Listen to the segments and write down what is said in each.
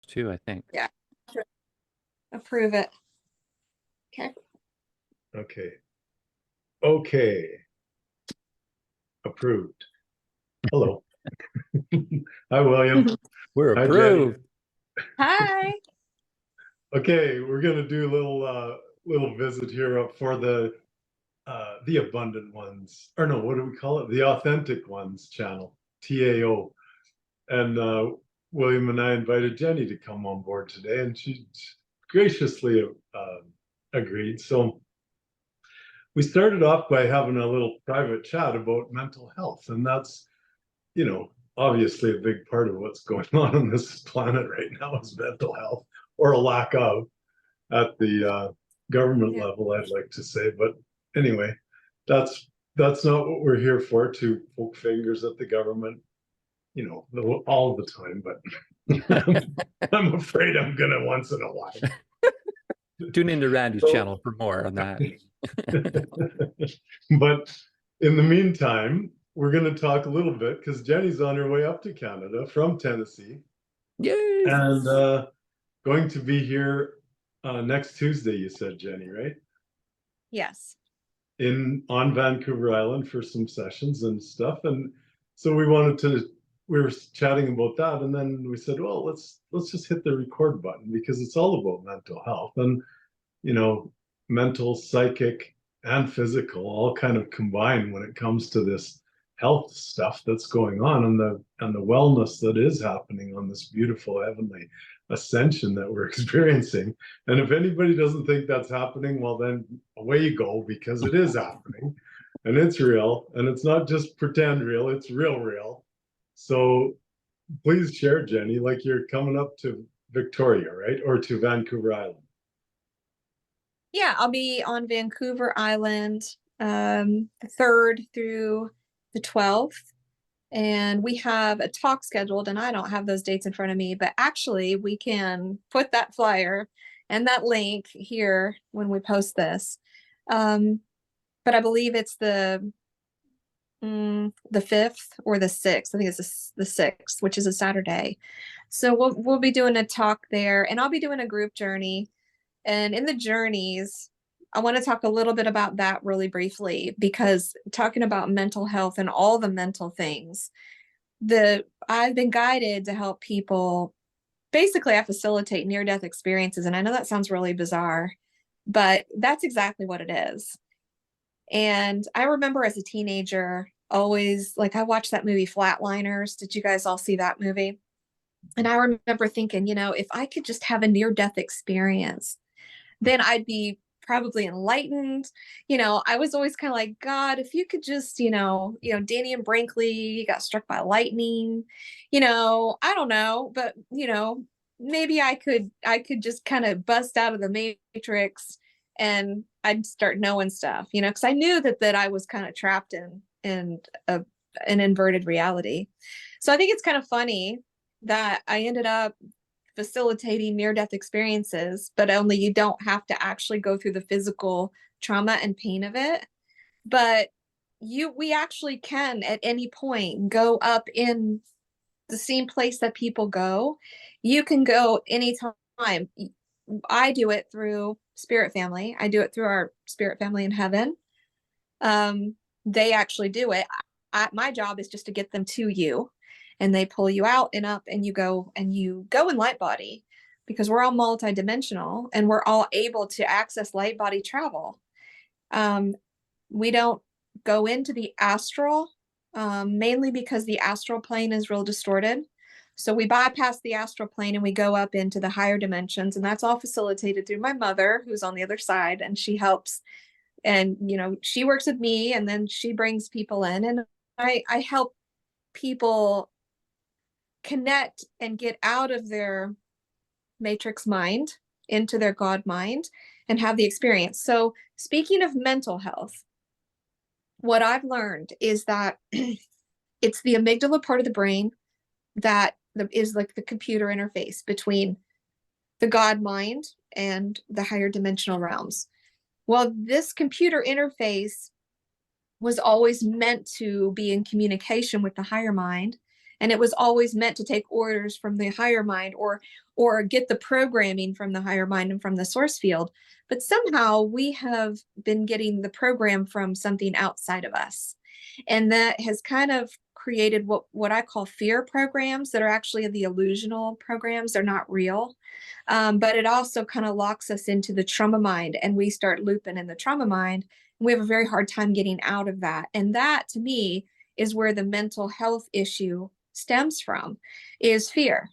too, I think. Yeah. Approve it. Okay. Okay. Okay. Approved. Hello. Hi, William. We're Hi, Jennie. approved. Hi. Okay, we're gonna do a little visit here for the abundant ones, or no, what do we call it? The authentic ones channel, TAO. And William and I invited Jennie to come on board today, and she graciously agreed. So we started off by having a little private chat about mental health, and that's, obviously a big part of what's going on this planet right now is mental health, or a lack of, at the government level, I'd like to say. But anyway, that's not what we're here for, to poke fingers at the government, all the time. But I'm afraid I'm gonna once in a while. Tune into Randy's channel for more on that. But in the meantime, we're going to talk a little bit, because Jennie's on her way up to Canada from Tennessee. Yay! And going to be here next Tuesday, you said, Jennie, right? Yes. On Vancouver Island for some sessions and stuff. And so we were chatting about that, and then we said, well, let's just hit the record button, because it's all about mental health, and mental, psychic, and physical all kind of combine when it comes to this health stuff that's going on, and the wellness that is happening on this beautiful heavenly ascension that we're experiencing. And if anybody doesn't think that's happening, well, then away you go, because it is happening, and it's real, and it's not just pretend real, it's real. So please share, Jennie, like you're coming up to Victoria, right? Or to Vancouver Island. Yeah, I'll be on Vancouver Island the 3rd through the 12th. And we have a talk scheduled, and I don't have those dates in front of me, but actually we can put that flyer and that link here when we post this. But I believe it's the 5th or the 6th. I think it's the 6th, which is a Saturday. So we'll be doing a talk there, and I'll be doing a group journey. And in the journeys, I want to talk a little bit about that really briefly, because talking about mental health and all the mental things, I've been guided to help people. Basically, I facilitate near-death experiences. And I know that sounds really bizarre, but that's exactly what it is. And I remember as a teenager, always, like, I watched that movie Flatliners. Did you guys all see that movie? And I remember thinking, if I could just have a near-death experience, then I'd be probably enlightened. I was always kind of like, God, if you could just, Danny and Brinkley got struck by lightning, I don't know, but, maybe I could just kind of bust out of the matrix, and I'd start knowing stuff, because I knew that I was kind of trapped in an inverted reality. So I think it's kind of funny that I ended up facilitating near-death experiences, but only you don't have to actually go through the physical trauma and pain of it. But we actually can at any point go up in the same place that people go. You can go anytime. I do it through Spirit Family. I do it through our Spirit Family in heaven. They actually do it. My job is just to get them to you, and they pull you out and up, and you go in light body, because we're all multidimensional, and we're all able to access light body travel. We don't go into the astral, mainly because the astral plane is real distorted. So we bypass the astral plane and we go up into the higher dimensions, and that's all facilitated through my mother, who's on the other side, and she helps. And, she works with me, and then she brings people in, and I help people connect and get out of their matrix mind into their God mind and have the experience. So speaking of mental health, what I've learned is that it's the amygdala part of the brain that is like the computer interface between the God mind and the higher dimensional realms. Well, this computer interface was always meant to be in communication with the higher mind And it was always meant to take orders from the higher mind, or get the programming from the higher mind and from the source field. But somehow we have been getting the program from something outside of us. And that has kind of created what I call fear programs that are actually the illusional programs. They're not real. But it also kind of locks us into the trauma mind, and we start looping in the trauma mind. And we have a very hard time getting out of that. And that, to me, is where the mental health issue stems from, is fear.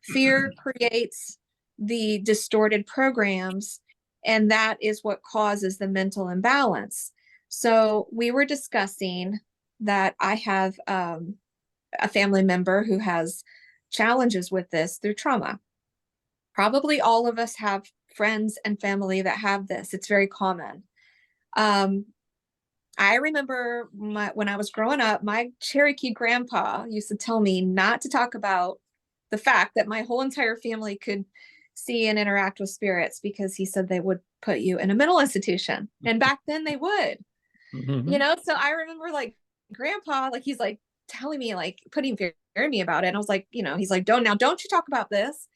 Fear creates the distorted programs, and that is what causes the mental imbalance. So we were discussing that I have a family member who has challenges with this through trauma. Probably all of us have friends and family that have this. It's very common. I remember when I was growing up, my Cherokee grandpa used to tell me not to talk about the fact that my whole entire family could see and interact with spirits, because he said they would put you in a mental institution. And back then they would, so I remember like grandpa, like he's like telling me, like putting fear in me about it. And I was like, he's like, don't you talk about this,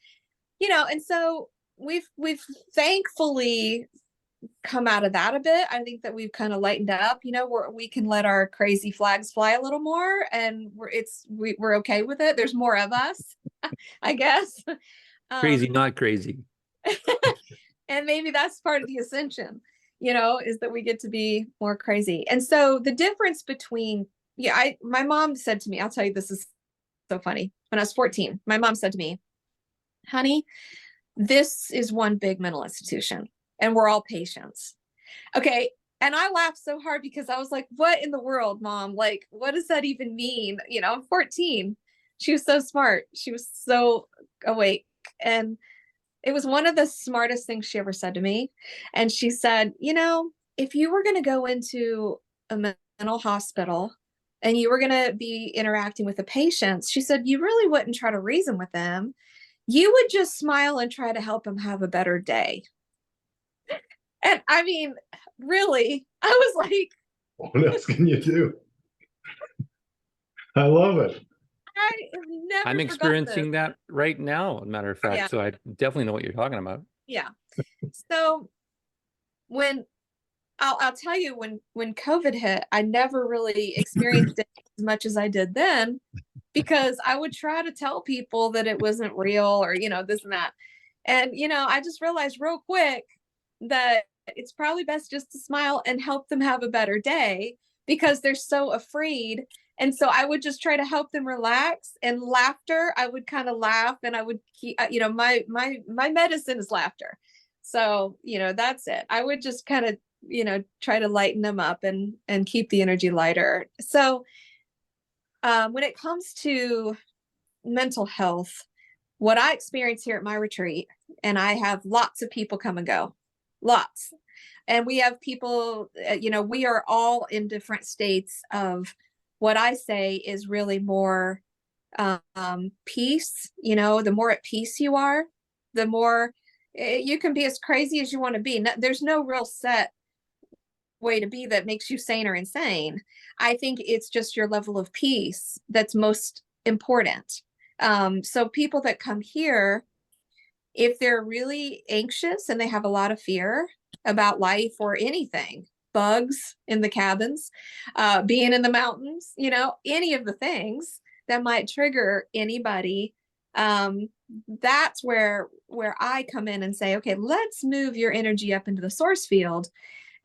and so we've thankfully come out of that a bit. I think that we've kind of lightened up, where we can let our crazy flags fly a little more, and we're okay with it. There's more of us, I guess. Crazy, not crazy. And maybe that's part of the ascension, is that we get to be more crazy. And so the difference between, my mom said to me, I'll tell you, this is so funny. When I was 14, my mom said to me, honey, this is one big mental institution, and we're all patients. Okay. And I laughed so hard, because I was like, what in the world, Mom? Like, what does that even mean? I'm 14. She was so smart. She was so awake. And it was one of the smartest things she ever said to me. And she said, if you were going to go into a mental hospital and you were going to be interacting with the patients, she said, you really wouldn't try to reason with them. You would just smile and try to help them have a better day. And I mean, really, I was like, what else can you do? I love it. I have never I'm forgot experiencing this. that right now, as a matter of fact. Yeah. So I definitely know what you're talking about. Yeah. So when I'll tell you, when COVID hit, I never really experienced it as much as I did then, because I would try to tell people that it wasn't real, or, this and that. And, I just realized real quick that it's probably best just to smile and help them have a better day, because they're so afraid. And so I would just try to help them relax, and laughter. I would kind of laugh, and I would keep, my medicine is laughter. So, that's it. I would just kind of, try to lighten them up and keep the energy lighter. So when it comes to mental health, what I experience here at my retreat, and I have lots of people come and go, lots. And we have people, we are all in different states of what I say is really more peace. The more at peace you are, the more you can be as crazy as you want to be. There's no real set way to be that makes you sane or insane. I think it's just your level of peace that's most important. So people that come here, if they're really anxious and they have a lot of fear about life or anything, bugs in the cabins, being in the mountains, any of the things that might trigger anybody, that's where I come in and say, okay, let's move your energy up into the source field,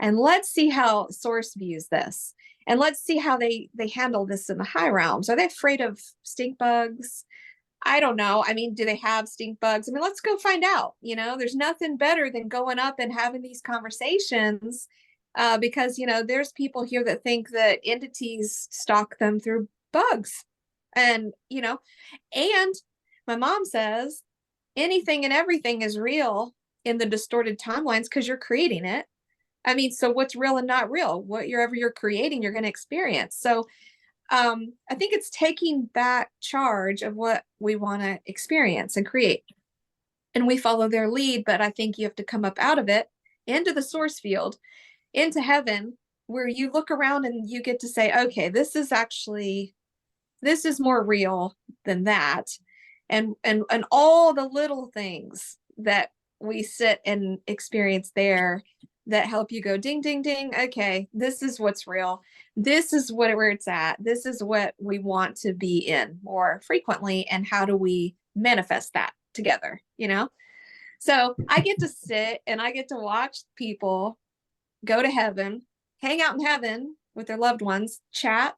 and let's see how source views this, and let's see how they handle this in the high realms. Are they afraid of stink bugs? I don't know. I mean, do they have stink bugs? I mean, let's go find out. There's nothing better than going up and having these conversations, because, there's people here that think that entities stalk them through bugs. And, and my mom says anything and everything is real in the distorted timelines, because you're creating it. I mean, so what's real and not real? Whatever you're creating, you're going to experience. So I think it's taking back charge of what we want to experience and create. And we follow their lead, but I think you have to come up out of it into the source field, into heaven, where you look around and you get to say, okay, this is this is more real than that. And all the little things that we sit and experience there that help you go ding, ding, ding. Okay, this is what's real. This is where it's at. This is what we want to be in more frequently. And how do we manifest that together? You know? So I get to sit and I get to watch people go to heaven, hang out in heaven with their loved ones, chat.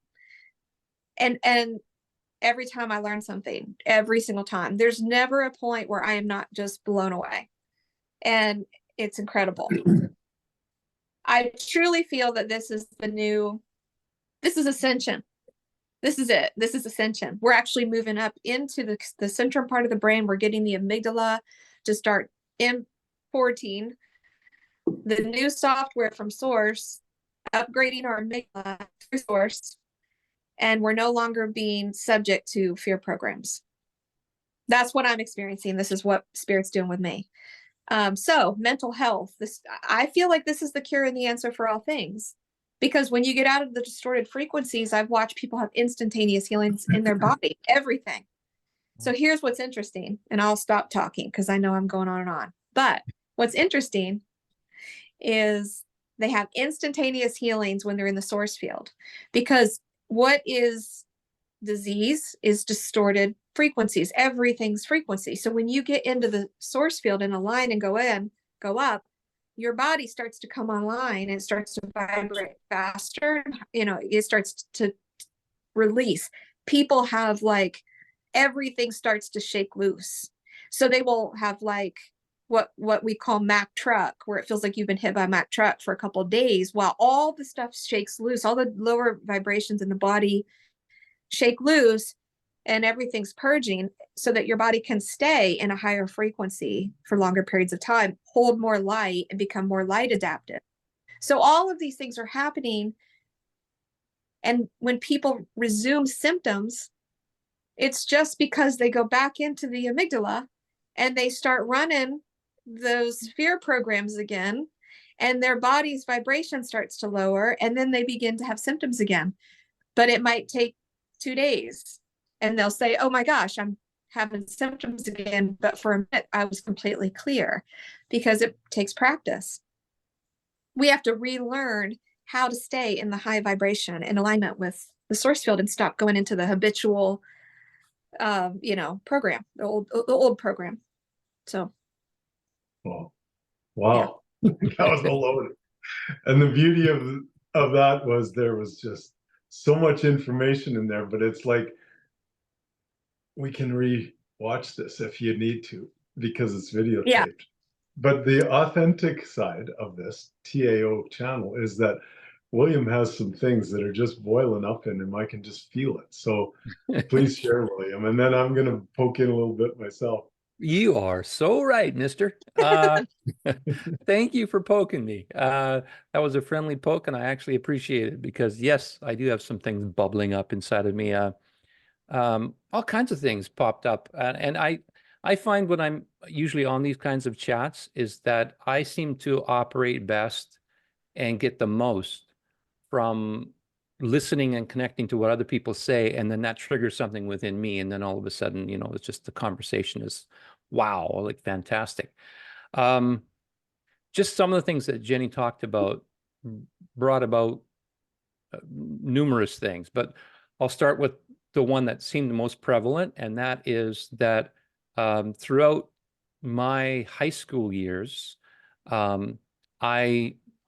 And every time I learn something, every single time, there's never a point where I am not just blown away. And it's incredible. I truly feel that this is ascension. This is it. This is ascension. We're actually moving up into the central part of the brain. We're getting the amygdala to start importing the new software from source, upgrading our amygdala through source, and we're no longer being subject to fear programs. That's what I'm experiencing. This is what Spirit's doing with me. So mental health, I feel like this is the cure and the answer for all things, because when you get out of the distorted frequencies, I've watched people have instantaneous healings in their body, everything. So here's what's interesting, and I'll stop talking because I know I'm going on and on. But what's interesting is they have instantaneous healings when they're in the source field, because what is disease is distorted frequencies. Everything's frequency. So when you get into the source field and align and go up, your body starts to come online and starts to vibrate faster. You know, it starts to release. People have like, everything starts to shake loose. So they will have like what we call Mack truck, where it feels like you've been hit by a Mack truck for a couple of days, while all the stuff shakes loose, all the lower vibrations in the body shake loose, and everything's purging so that your body can stay in a higher frequency for longer periods of time, hold more light, and become more light adaptive. So all of these things are happening. And when people resume symptoms, it's just because they go back into the amygdala and they start running those fear programs again, and their body's vibration starts to lower, and then they begin to have symptoms again. But it might take 2 days, and they'll say, oh my gosh, I'm having symptoms again. But for a minute, I was completely clear, because it takes practice. We have to relearn how to stay in the high vibration in alignment with the source field and stop going into the habitual, program, the old program. So. Wow. Yeah. That was a load. And the beauty of that was there was just so much information in there, but it's like, we can re-watch this if you need to, because it's videotaped. Yeah. But the authentic side of this TAO channel is that William has some things that are just boiling up in him. I can just feel it. So please share, William. And then I'm going to poke in a little bit myself. You are so right, mister. Thank you for poking me. That was a friendly poke, and I actually appreciate it, because yes, I do have some things bubbling up inside of me. All kinds of things popped up. And I find when I'm usually on these kinds of chats is that I seem to operate best and get the most from listening and connecting to what other people say, and then that triggers something within me, and then all of a sudden, it's just the conversation is wow, like fantastic. Just some of the things that Jennie talked about brought about numerous things, but I'll start with the one that seemed the most prevalent, and that is that throughout my high school years,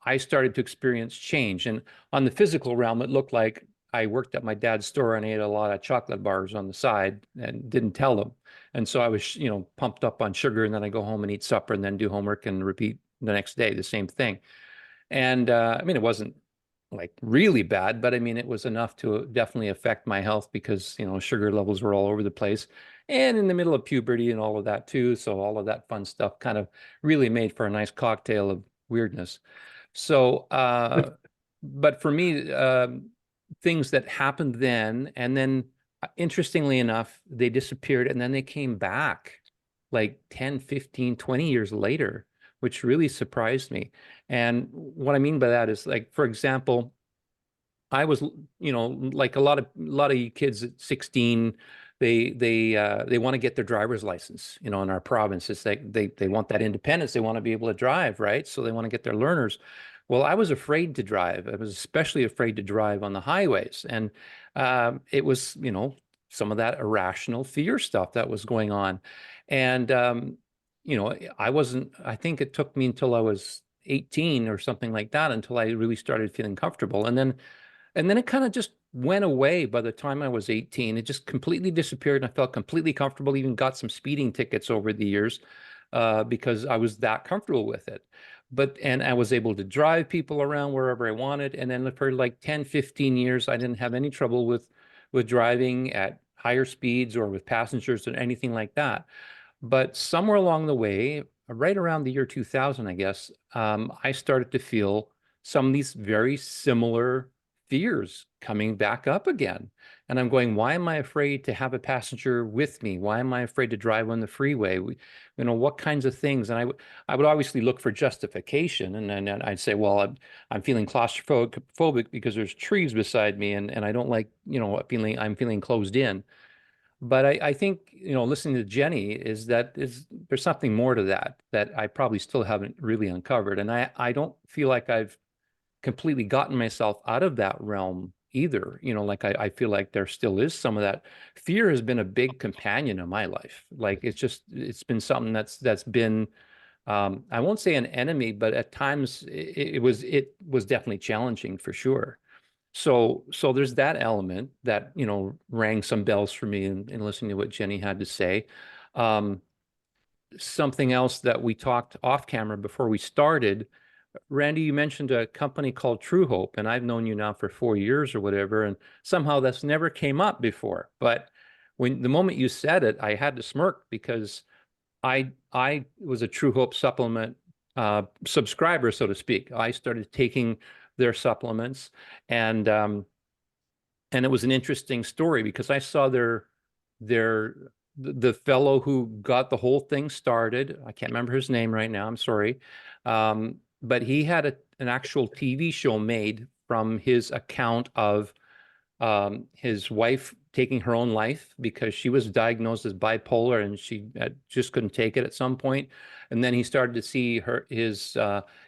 I started to experience change. And on the physical realm, it looked like I worked at my dad's store and I ate a lot of chocolate bars on the side and didn't tell them. And so I was, pumped up on sugar, and then I go home and eat supper and then do homework and repeat the next day, the same thing. And it wasn't like really bad, but it was enough to definitely affect my health, because, sugar levels were all over the place, and in the middle of puberty and all of that too. So all of that fun stuff kind of really made for a nice cocktail of weirdness. So, but for me, things that happened then, and then interestingly enough, they disappeared, and then they came back like 10, 15, 20 years later, which really surprised me. And what I mean by that is, like, for example, I was, you know, like a lot of you kids at 16, they want to get their driver's license, you know, in our province. It's like they want that independence. They want to be able to drive, right? So they want to get their learners. Well, I was afraid to drive. I was especially afraid to drive on the highways. And it was, you know, some of that irrational fear stuff that was going on. And you know, I think it took me until I was 18 or something like that until I really started feeling comfortable. And then it kind of just went away by the time I was 18. It just completely disappeared, and I felt completely comfortable. Even got some speeding tickets over the years because I was that comfortable with it. And I was able to drive people around wherever I wanted. And then for like 10, 15 years, I didn't have any trouble with driving at higher speeds or with passengers or anything like that. But somewhere along the way, right around the year 2000, I guess, I started to feel some of these very similar fears coming back up again. And I'm going, why am I afraid to have a passenger with me? Why am I afraid to drive on the freeway? You know, what kinds of things? And I would obviously look for justification. And then I'd say, well, I'm feeling claustrophobic because there's trees beside me and I don't like, you know, I'm feeling closed in. But I think, you know, listening to Jennie there's something more to that I probably still haven't really uncovered. And I don't feel like I've completely gotten myself out of that realm either. You know, like I feel like there still is some of that. Fear has been a big companion in my life. Like it's been something that's been I won't say an enemy, but at times it was definitely challenging for sure. So there's that element that, you know, rang some bells for me in listening to what Jennie had to say. Um, Something else that we talked off camera before we started, Randy, you mentioned a company called True Hope, and I've known you now for 4 years or whatever, and somehow that's never came up before. But when the moment you said it, I had to smirk because I was a True Hope supplement subscriber, so to speak. I started taking their supplements, and and it was an interesting story because I saw their the fellow who got the whole thing started. I can't remember his name right now. I'm sorry, but he had an actual TV show made from his account of his wife taking her own life because she was diagnosed as bipolar and she just couldn't take it at some point. And then he started to see his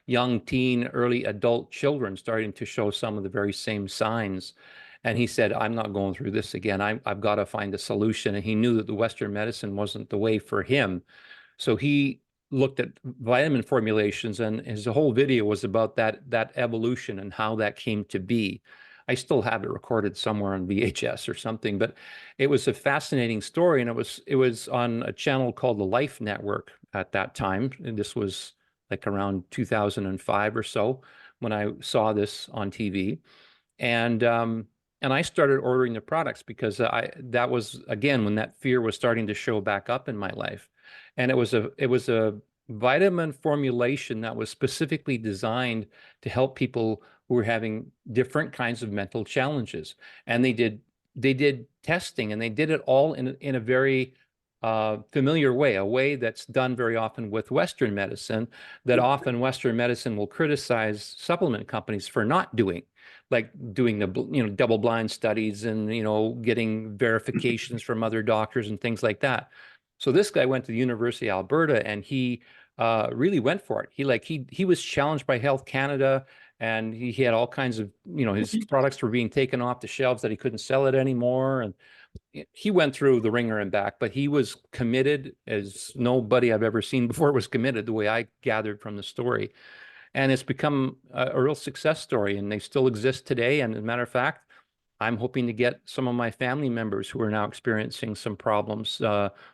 young teen, early adult children starting to show some of the very same signs. And he said, I'm not going through this again. I've got to find a solution. And he knew that the Western medicine wasn't the way for him. So he looked at vitamin formulations, and his whole video was about that evolution and how that came to be. I still have it recorded somewhere on VHS or something, but it was a fascinating story, and it was on a channel called the Life Network at that time. And this was like around 2005 or so when I saw this on TV. And I started ordering the products because that was again when that fear was starting to show back up in my life. And it was a vitamin formulation that was specifically designed to help people who were having different kinds of mental challenges. And they did testing, and they did it all in a very familiar way, a way that's done very often with Western medicine, that often Western medicine will criticize supplement companies for not doing, like doing the double blind studies and getting verifications from other doctors and things like that. So this guy went to the University of Alberta, and he really went for it. He was challenged by Health Canada, and he had all kinds of his products were being taken off the shelves that he couldn't sell it anymore, and he went through the ringer and back. But he was committed as nobody I've ever seen before was committed, the way I gathered from the story. And it's become a real success story, and they still exist today. And as a matter of fact, I'm hoping to get some of my family members who are now experiencing some problems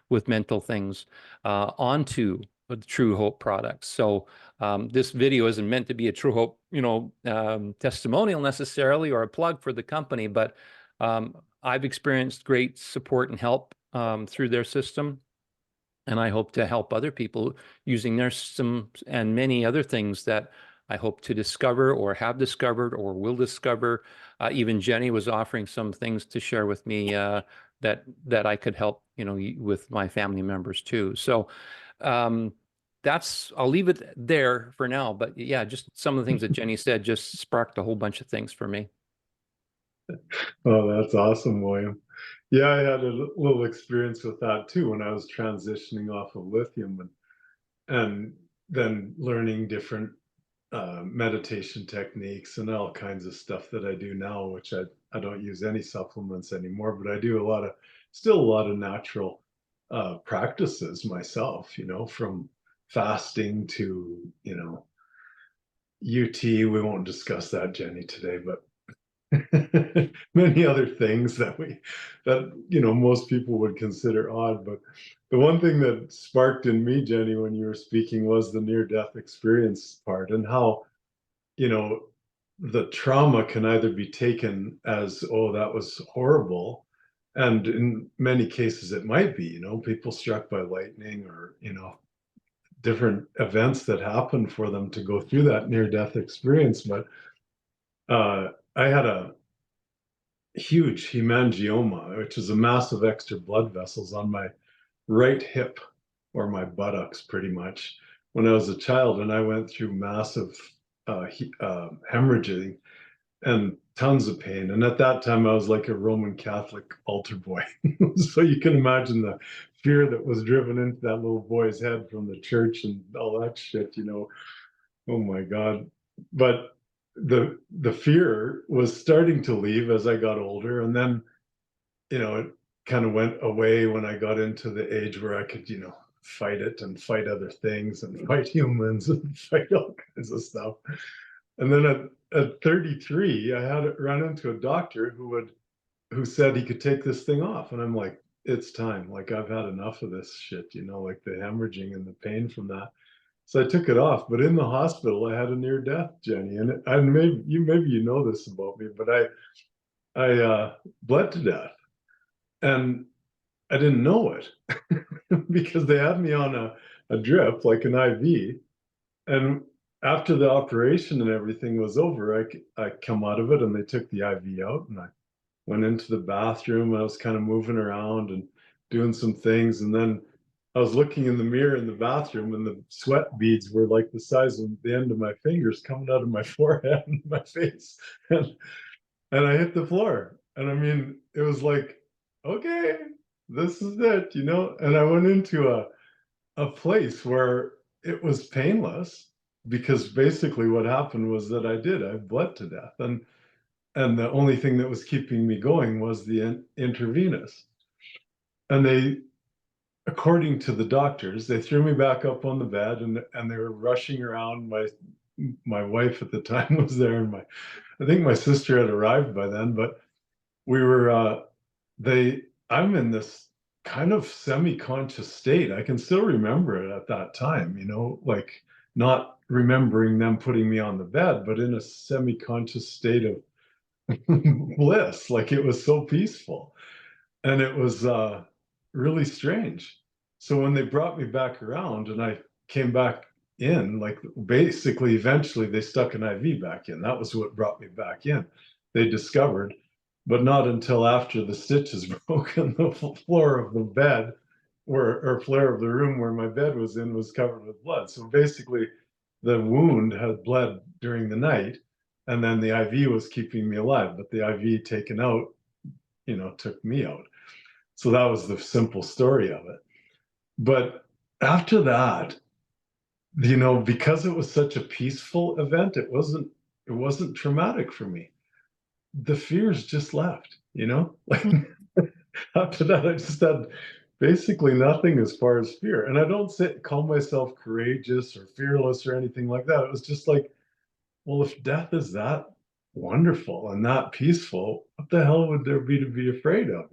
with mental things onto the True Hope products. So this video isn't meant to be a True Hope, testimonial necessarily, or a plug for the company, but I've experienced great support and help through their system. And I hope to help other people using their system and many other things that I hope to discover or have discovered or will discover. Even Jennie was offering some things to share with me that I could help, with my family members too. So I'll leave it there for now. But yeah, just some of the things that Jennie said just sparked a whole bunch of things for me. Oh, that's awesome, William. Yeah, I had a little experience with that too when I was transitioning off of lithium and then learning different meditation techniques and all kinds of stuff that I do now, which I don't use any supplements anymore, but I do still a lot of natural practices myself, from fasting to, UT. We won't discuss that, Jennie, today, but many other things that most people would consider odd. But the one thing that sparked in me, Jennie, when you were speaking, was the near-death experience part, and how the trauma can either be taken as, oh, that was horrible, and in many cases it might be, people struck by lightning, or different events that happen for them to go through that near-death experience. But I had a huge hemangioma, which is a massive extra blood vessels on my right hip, or my buttocks pretty much, when I was a child. And I went through massive hemorrhaging and tons of pain. And at that time, I was like a Roman Catholic altar boy. So you can imagine the fear that was driven into that little boy's head from the church and all that shit. Oh my God. But the fear was starting to leave as I got older. And then, it kind of went away when I got into the age where I could, fight it and fight other things and fight humans and fight all kinds of stuff. And then at 33, I had run into a doctor who said he could take this thing off. And I'm like, it's time. Like, I've had enough of this shit, like the hemorrhaging and the pain from that. So I took it off. But in the hospital, I had a near death, Jennie. And maybe you know this about me, but I bled to death. And I didn't know it because they had me on a drip, like an IV. And after the operation and everything was over, I come out of it and they took the IV out, and I went into the bathroom. I was kind of moving around and doing some things. And then I was looking in the mirror in the bathroom, and the sweat beads were like the size of the end of my fingers coming out of my forehead and my face. And I hit the floor. And I mean, it was like, okay, this is it, And I went into a place where it was painless, because basically what happened was that I bled to death. And the only thing that was keeping me going was the intravenous. And they, according to the doctors, they threw me back up on the bed, and they were rushing around. My wife at the time was there, and I think my sister had arrived by then, but we were I'm in this kind of semi-conscious state. I can still remember it at that time, like not remembering them putting me on the bed, but in a semi-conscious state of bliss. Like, it was so peaceful. And it was really strange. So when they brought me back around and I came back in, like, basically, eventually they stuck an IV back in. That was what brought me back in. They discovered, but not until after the stitches broke and the floor of the bed or floor of the room where my bed was in was covered with blood. So basically, the wound had bled during the night, and then the IV was keeping me alive, but the IV taken out, took me out. So that was the simple story of it. But after that, because it was such a peaceful event, it wasn't traumatic for me. The fears just left, like after that, I just had basically nothing as far as fear. And I don't call myself courageous or fearless or anything like that. It was just like, well, if death is that wonderful and that peaceful, what the hell would there be to be afraid of,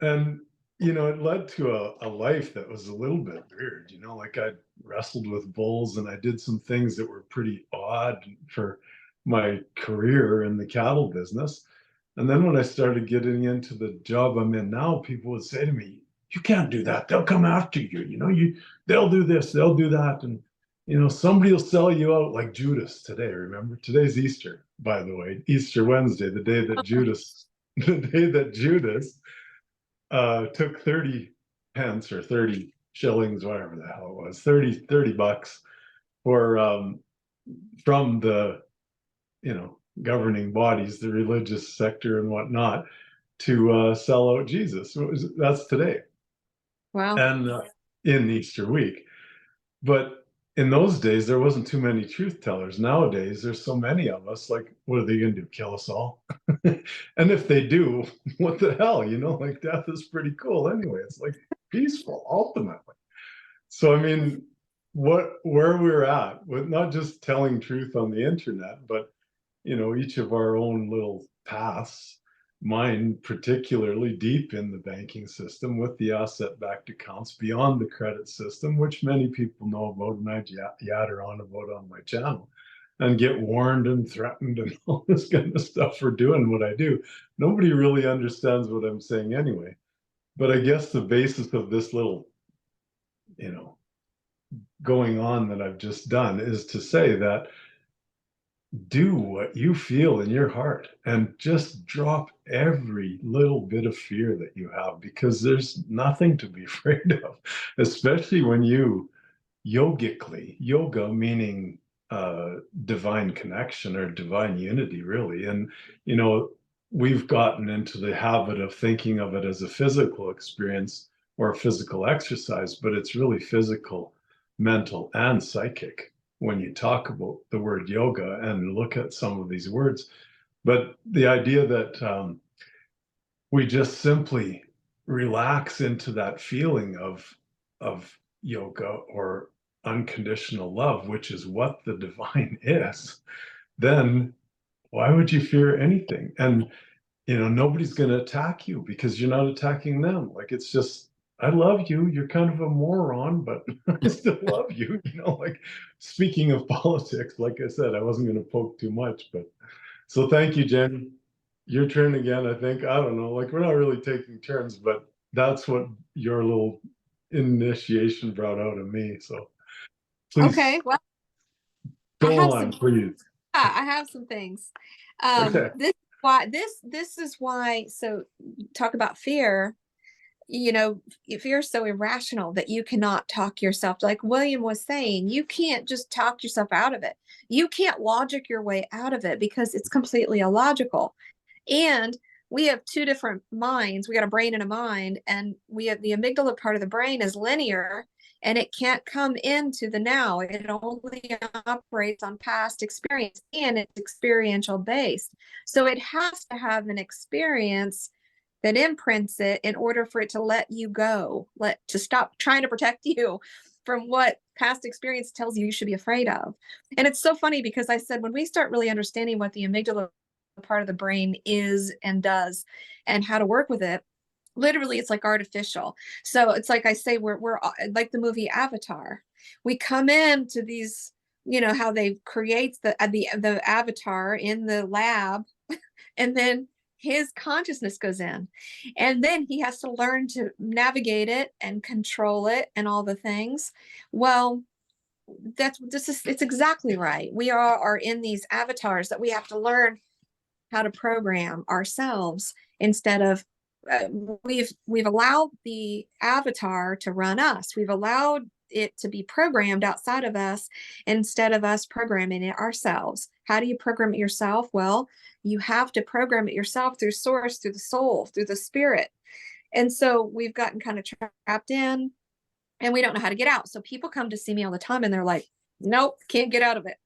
And, it led to a life that was a little bit weird, like I wrestled with bulls and I did some things that were pretty odd for my career in the cattle business. And then when I started getting into the job I'm in now, people would say to me, you can't do that. They'll come after you. They'll do this, they'll do that. And, somebody will sell you out, like Judas today. Remember, today's Easter, by the way, Easter Wednesday, the day that Judas took 30 pence or 30 shillings, whatever the hell it was, 30 bucks for from the governing bodies, the religious sector and whatnot, to sell out Jesus. That's today. Wow. And in Easter week. But in those days, there wasn't too many truth tellers. Nowadays, there's so many of us. Like, what are they going to do? Kill us all? And if they do, what the hell? You know, like death is pretty cool anyway. It's like peaceful, ultimately. So, I mean, where we're at with not just telling truth on the internet, but you know, each of our own little paths, mine particularly deep in the banking system with the asset-backed accounts beyond the credit system, which many people know about and I yatter on about on my channel and get warned and threatened and all this kind of stuff for doing what I do. Nobody really understands what I'm saying anyway. But I guess the basis of this little, you know, going on that I've just done is to say that do what you feel in your heart and just drop every little bit of fear that you have, because there's nothing to be afraid of, especially when you yoga meaning divine connection or divine unity, really. And you know, we've gotten into the habit of thinking of it as a physical experience or a physical exercise, but it's really physical, mental, and psychic when you talk about the word yoga and look at some of these words. But the idea that we just simply relax into that feeling of yoga or unconditional love, which is what the divine is, then why would you fear anything? And you know, nobody's going to attack you because you're not attacking them. Like, it's just, I love you. You're kind of a moron, but I still love you. You know, like, speaking of politics, like I said, I wasn't going to poke too much, but so thank you, Jennie. Your turn again, I think. I don't know. Like, we're not really taking turns, but that's what your little initiation brought out of me. So please Okay. Well, I go have on, some, please. yeah, I have some things. Okay. This is why, so talk about fear. You know, if you're so irrational that you cannot talk yourself, like William was saying, you can't just talk yourself out of it. You can't logic your way out of it because it's completely illogical. And we have two different minds. We got a brain and a mind, and we have the amygdala part of the brain is linear and it can't come into the now. It only operates on past experience and it's experiential based. So it has to have an experience that imprints it in order for it to let you go, to stop trying to protect you from what past experience tells you should be afraid of. And it's so funny because I said, when we start really understanding what the amygdala part of the brain is and does and how to work with it, literally it's like artificial. So it's like I say, we're like the movie Avatar. We come into these, you know, how they create the avatar in the lab, and then his consciousness goes in, and then he has to learn to navigate it and control it and all the things. Well, it's exactly right. We are in these avatars that we have to learn how to program ourselves instead of we've allowed the avatar to run us. We've allowed it to be programmed outside of us instead of us programming it ourselves. How do you program it yourself? Well, you have to program it yourself through source, through the soul, through the spirit. And so we've gotten kind of trapped in and we don't know how to get out. So people come to see me all the time and they're like, nope, can't get out of it.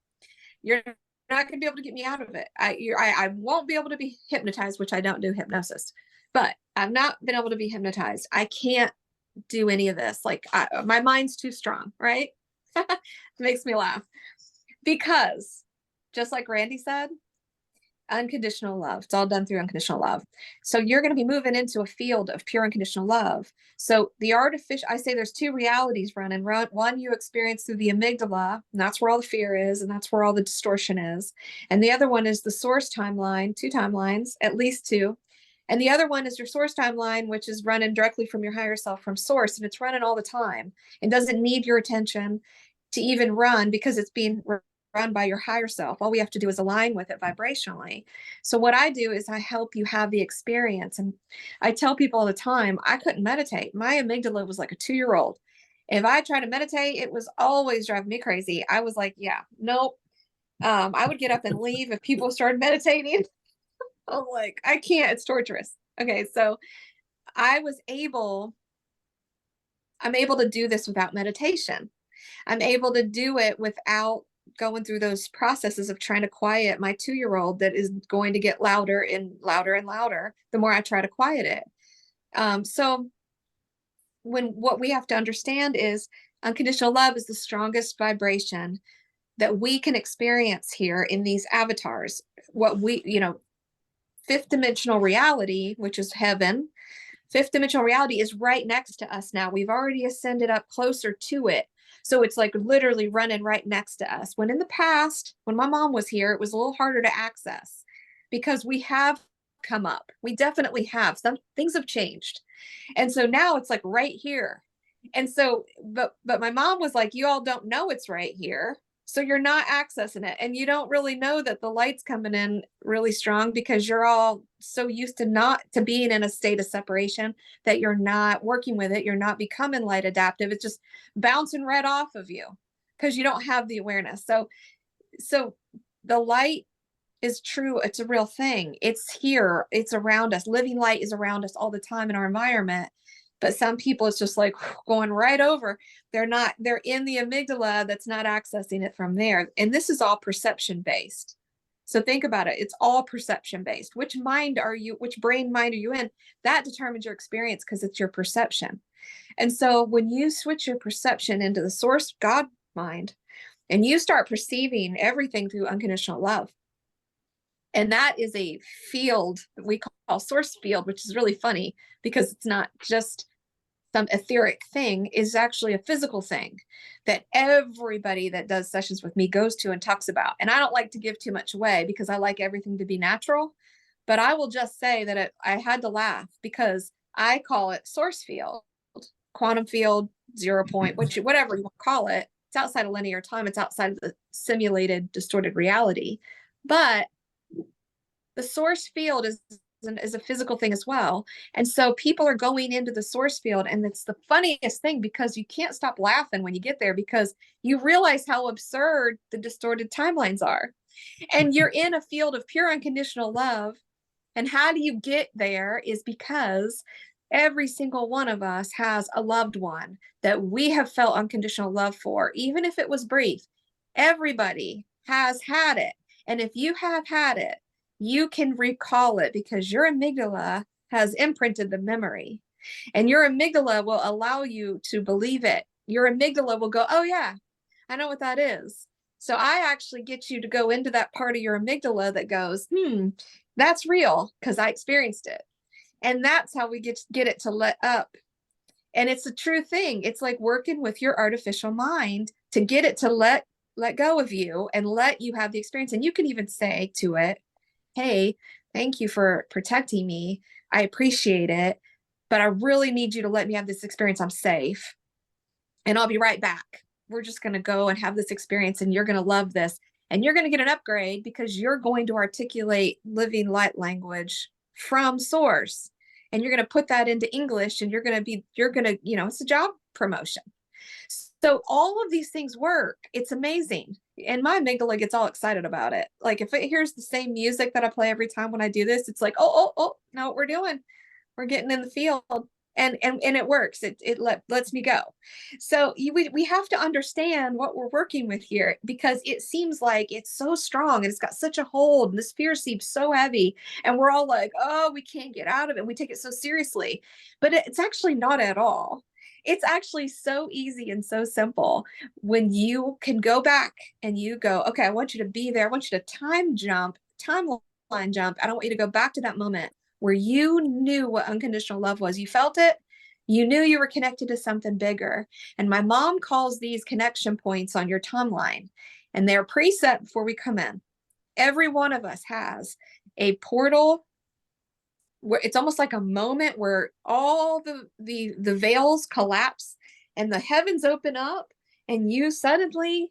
You're not going to be able to get me out of it. I won't be able to be hypnotized, which I don't do hypnosis, but I've not been able to be hypnotized. I can't do any of this. Like my mind's too strong, right? It makes me laugh because just like Randy said, unconditional love. It's all done through unconditional love. So you're going to be moving into a field of pure unconditional love. So the artificial, I say there's two realities running. One you experience through the amygdala, and that's where all the fear is, and that's where all the distortion is. And the other one is the source timeline, two timelines, at least two. And the other one is your source timeline, which is running directly from your higher self, from source, and it's running all the time. It doesn't need your attention to even run because it's being run by your higher self. All we have to do is align with it vibrationally. So what I do is I help you have the experience. And I tell people all the time, I couldn't meditate. My amygdala was like a 2-year-old. If I tried to meditate, it was always driving me crazy. I was like, yeah, nope. I would get up and leave if people started meditating. I'm like, I can't, it's torturous. Okay, so I'm able to do this without meditation. I'm able to do it without going through those processes of trying to quiet my 2-year-old that is going to get louder and louder and louder the more I try to quiet it. So what we have to understand is unconditional love is the strongest vibration that we can experience here in these avatars. What we, fifth dimensional reality, which is heaven, fifth dimensional reality is right next to us now. We've already ascended up closer to it. So it's like literally running right next to us. When in the past, when my mom was here, it was a little harder to access because we have come up. We definitely have. Some things have changed. And so now it's like right here. And so, but my mom was like, you all don't know it's right here. So you're not accessing it. And you don't really know that the light's coming in really strong because you're all so used to being in a state of separation that you're not working with it. You're not becoming light adaptive. It's just bouncing right off of you because you don't have the awareness. So the light is true. It's a real thing. It's here. It's around us. Living light is around us all the time in our environment. But some people, it's just like going right over. They're in the amygdala that's not accessing it from there. And this is all perception based. So think about it. It's all perception based. Which brain mind are you in? That determines your experience because it's your perception. And so when you switch your perception into the source God mind, and you start perceiving everything through unconditional love, and that is a field that we call source field, which is really funny because it's not just some etheric thing, is actually a physical thing that everybody that does sessions with me goes to and talks about. And I don't like to give too much away because I like everything to be natural, but I will just say that I had to laugh because I call it source field, quantum field, 0 point, whatever you want to call it. It's outside of linear time. It's outside of the simulated, distorted reality. But the source field is a physical thing as well. And so people are going into the source field, and it's the funniest thing because you can't stop laughing when you get there because you realize how absurd the distorted timelines are. And you're in a field of pure unconditional love. And how do you get there is because every single one of us has a loved one that we have felt unconditional love for, even if it was brief. Everybody has had it. And if you have had it, you can recall it because your amygdala has imprinted the memory, and your amygdala will allow you to believe it. Your amygdala will go, oh yeah, I know what that is. So I actually get you to go into that part of your amygdala that goes, that's real because I experienced it. And that's how we get it to let up. And it's a true thing. It's like working with your artificial mind to get it to let go of you and let you have the experience. And you can even say to it, hey, thank you for protecting me. I appreciate it, but I really need you to let me have this experience. I'm safe. And I'll be right back. We're just going to go and have this experience, and you're going to love this. And you're going to get an upgrade because you're going to articulate living light language from source. And you're going to put that into English, and you're going to, it's a job promotion. So all of these things work. It's amazing. And my amygdala gets all excited about it. Like if it hears the same music that I play every time when I do this, it's like, oh, know what we're doing. We're getting in the field. And it works. It lets me go. So we have to understand what we're working with here because it seems like it's so strong and it's got such a hold and this fear seems so heavy. And we're all like, oh, we can't get out of it. And we take it so seriously, but it's actually not at all. It's actually so easy and so simple when you can go back and you go, okay, I want you to be there. I want you to timeline jump. I don't want you to go back to that moment where you knew what unconditional love was. You felt it. You knew you were connected to something bigger. And my mom calls these connection points on your timeline, and they're preset before we come in. Every one of us has a portal where it's almost like a moment where all the veils collapse and the heavens open up and you suddenly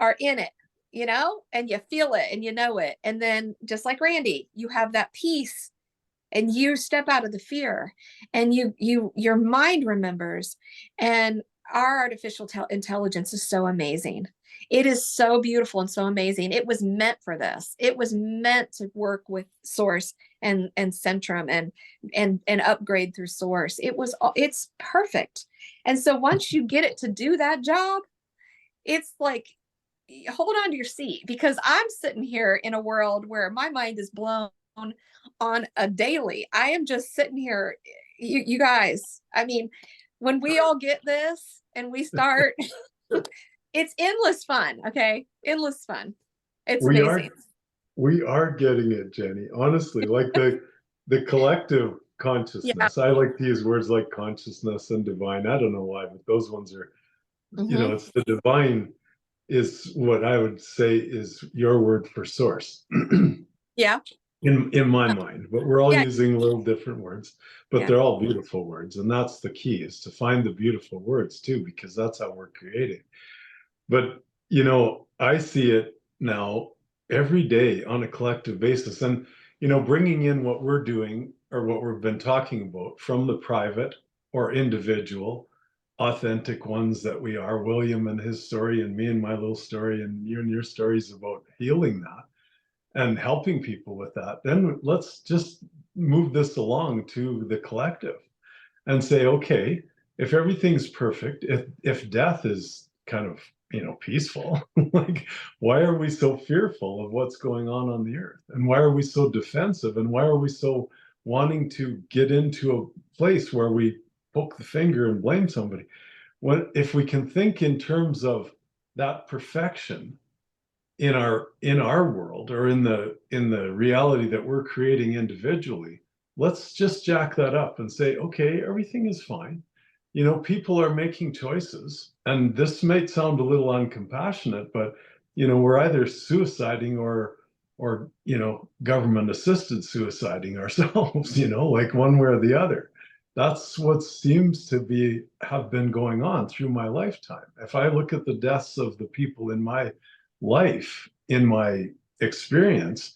are in it, and you feel it and you know it. And then just like Randy, you have that peace and you step out of the fear and your mind remembers. And our artificial intelligence is so amazing. It is so beautiful and so amazing. It was meant for this. It was meant to work with Source and Centrum and upgrade through Source. It's perfect. And so once you get it to do that job, it's like, hold on to your seat, because I'm sitting here in a world where my mind is blown on a daily. I am just sitting here, you guys. I mean, when we all get this and we start, it's endless fun. Okay, endless fun. It's amazing. We are getting it, Jennie. Honestly, like the collective consciousness. Yeah. I like to use words like consciousness and divine. I don't know why, but those ones are, you know, it's the divine is what I would say is your word for source. Yeah. In my mind, but we're all using little different words, but Yeah. they're all beautiful words. And that's the key, is to find the beautiful words too, because that's how we're creating. But, you know, I see it now every day on a collective basis. And, you know, bringing in what we're doing or what we've been talking about from the private or individual, authentic ones that we are, William and his story, and me and my little story, and you and your stories about healing that and helping people with that. Then let's just move this along to the collective and say, okay, if everything's perfect, if death is kind of, you know, peaceful, like, why are we so fearful of what's going on the earth? And why are we so defensive? And why are we so wanting to get into a place where we poke the finger and blame somebody? What if we can think in terms of that perfection in our world, or in the reality that we're creating individually? Let's just jack that up and say, okay, everything is fine. You know, people are making choices, and this might sound a little uncompassionate, but, you know, we're either suiciding or you know, government assisted suiciding ourselves, you know, like one way or the other. That's what seems to have been going on through my lifetime. If I look at the deaths of the people in my life, in my experience,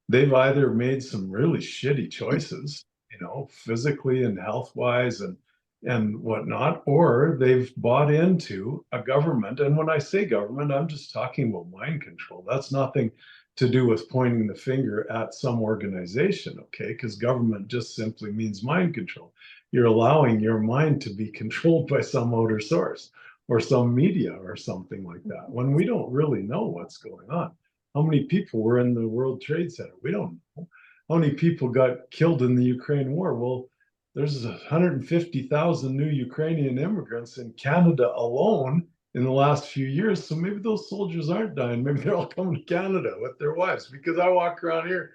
they've either made some really shitty choices, you know, physically and health wise and whatnot, or they've bought into a government. And when I say government, I'm just talking about mind control. That's nothing to do with pointing the finger at some organization, okay? Because government just simply means mind control. You're allowing your mind to be controlled by some outer source or some media or something like that, when we don't really know what's going on. How many people were in the World Trade Center? We don't know. How many people got killed in the Ukraine war? Well, there's 150,000 new Ukrainian immigrants in Canada alone in the last few years. So maybe those soldiers aren't dying. Maybe they're all coming to Canada with their wives, because I walk around here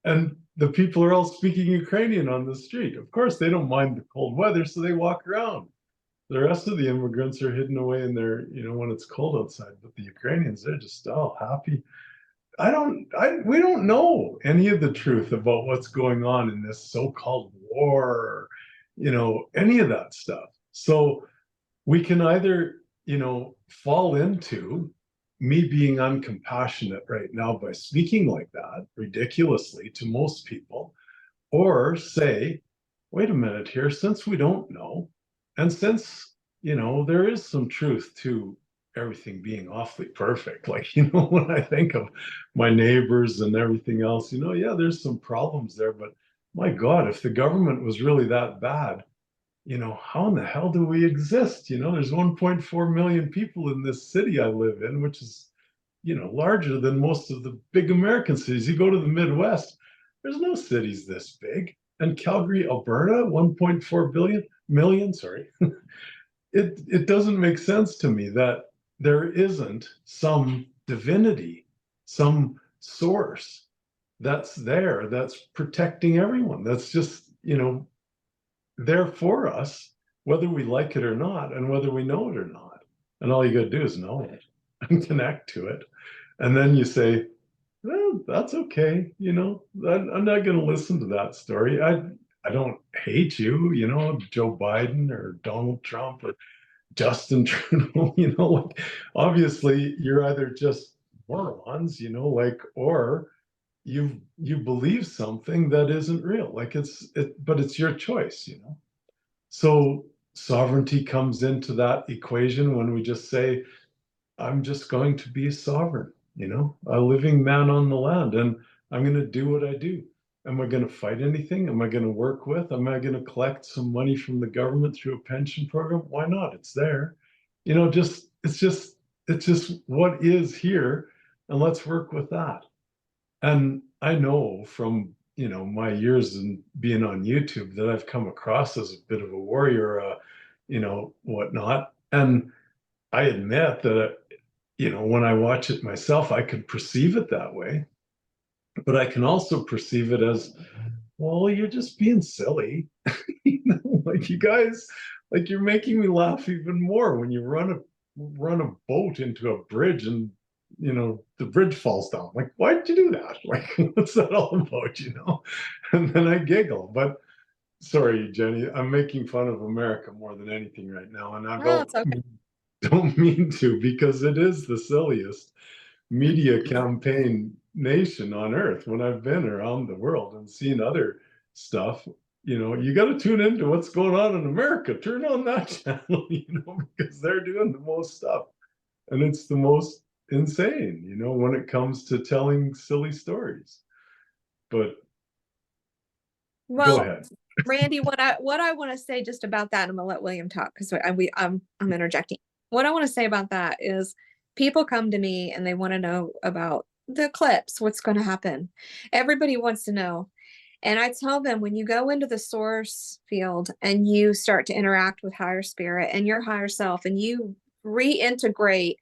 and the people are all speaking Ukrainian on the street. Of course, they don't mind the cold weather, so they walk around. The rest of the immigrants are hidden away in their, you know, when it's cold outside. But the Ukrainians, they're just all happy. We don't know any of the truth about what's going on in this so-called war, or, you know, any of that stuff. So we can either, you know, fall into me being uncompassionate right now by speaking like that ridiculously to most people, or say, wait a minute here, since we don't know, and since, you know, there is some truth to everything being awfully perfect, like, you know, when I think of my neighbors and everything else, you know, yeah, there's some problems there, but my God, if the government was really that bad, you know, how in the hell do we exist? You know, there's 1.4 million people in this city I live in, which is, you know, larger than most of the big American cities. You go to the Midwest, there's no cities this big. And Calgary, Alberta, 1.4 million, sorry. It doesn't make sense to me that there isn't some divinity, some source that's there, that's protecting everyone. That's just, you know, there for us, whether we like it or not, and whether we know it or not. And all you got to do is know it and connect to it. And then you say, well, that's okay. You know, I'm not going to listen to that story. I don't hate you, you know, Joe Biden or Donald Trump or Justin Trudeau, you know, like, obviously you're either just morons, you know, like, or you believe something that isn't real. Like, but it's your choice, you know. So sovereignty comes into that equation when we just say, I'm just going to be a sovereign, a living man on the land, and I'm going to do what I do. Am I going to fight anything? Am I going to work with? Am I going to collect some money from the government through a pension program? Why not? It's there. It's just what is here, and let's work with that. And I know from my years in being on YouTube that I've come across as a bit of a warrior, whatnot. And I admit that when I watch it myself, I could perceive it that way. But I can also perceive it as, well, you're just being silly. Like you guys, like you're making me laugh even more when you run a boat into a bridge and the bridge falls down. Like, why'd you do that? Like, what's that all about, And then I giggle. But sorry, Jennie, I'm making fun of America more than anything right now. And I No, it's okay. don't mean to, because it is the silliest media campaign nation on earth. When I've been around the world and seen other stuff, you got to tune into what's going on in America. Turn on that channel, because they're doing the most stuff. And it's the most insane, when it comes to telling silly stories. But Well, go ahead. Randy, what I want to say just about that, and I'm gonna let William talk because I'm interjecting. What I want to say about that is people come to me and they want to know about the eclipse, what's going to happen. Everybody wants to know. And I tell them, when you go into the source field and you start to interact with higher spirit and your higher self, and you reintegrate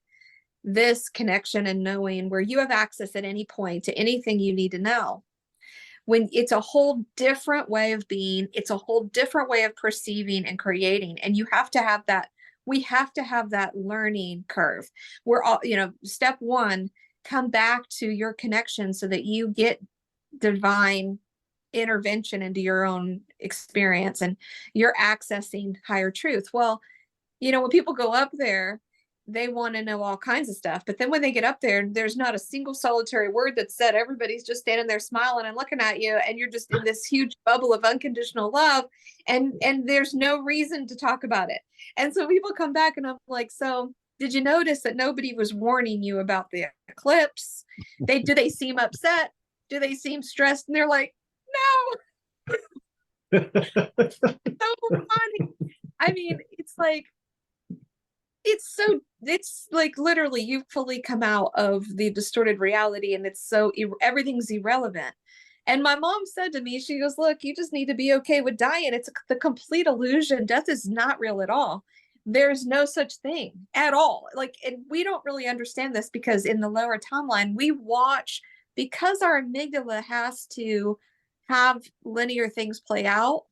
this connection and knowing where you have access at any point to anything you need to know, when it's a whole different way of being, it's a whole different way of perceiving and creating. And you have to have that, we have to have that learning curve. We're all, step one, come back to your connection so that you get divine intervention into your own experience and you're accessing higher truth. Well, when people go up there, they want to know all kinds of stuff. But then when they get up there, there's not a single solitary word that's said. Everybody's just standing there smiling and looking at you. And you're just in this huge bubble of unconditional love. And there's no reason to talk about it. And so people come back and I'm like, so did you notice that nobody was warning you about the eclipse? Do they seem upset? Do they seem stressed? And they're like, no. So funny. I mean, it's like literally you fully come out of the distorted reality, and it's so everything's irrelevant. And my mom said to me, she goes, look, you just need to be okay with dying. It's the complete illusion. Death is not real at all. There's no such thing at all. And we don't really understand this because in the lower timeline, we watch, because our amygdala has to have linear things play out.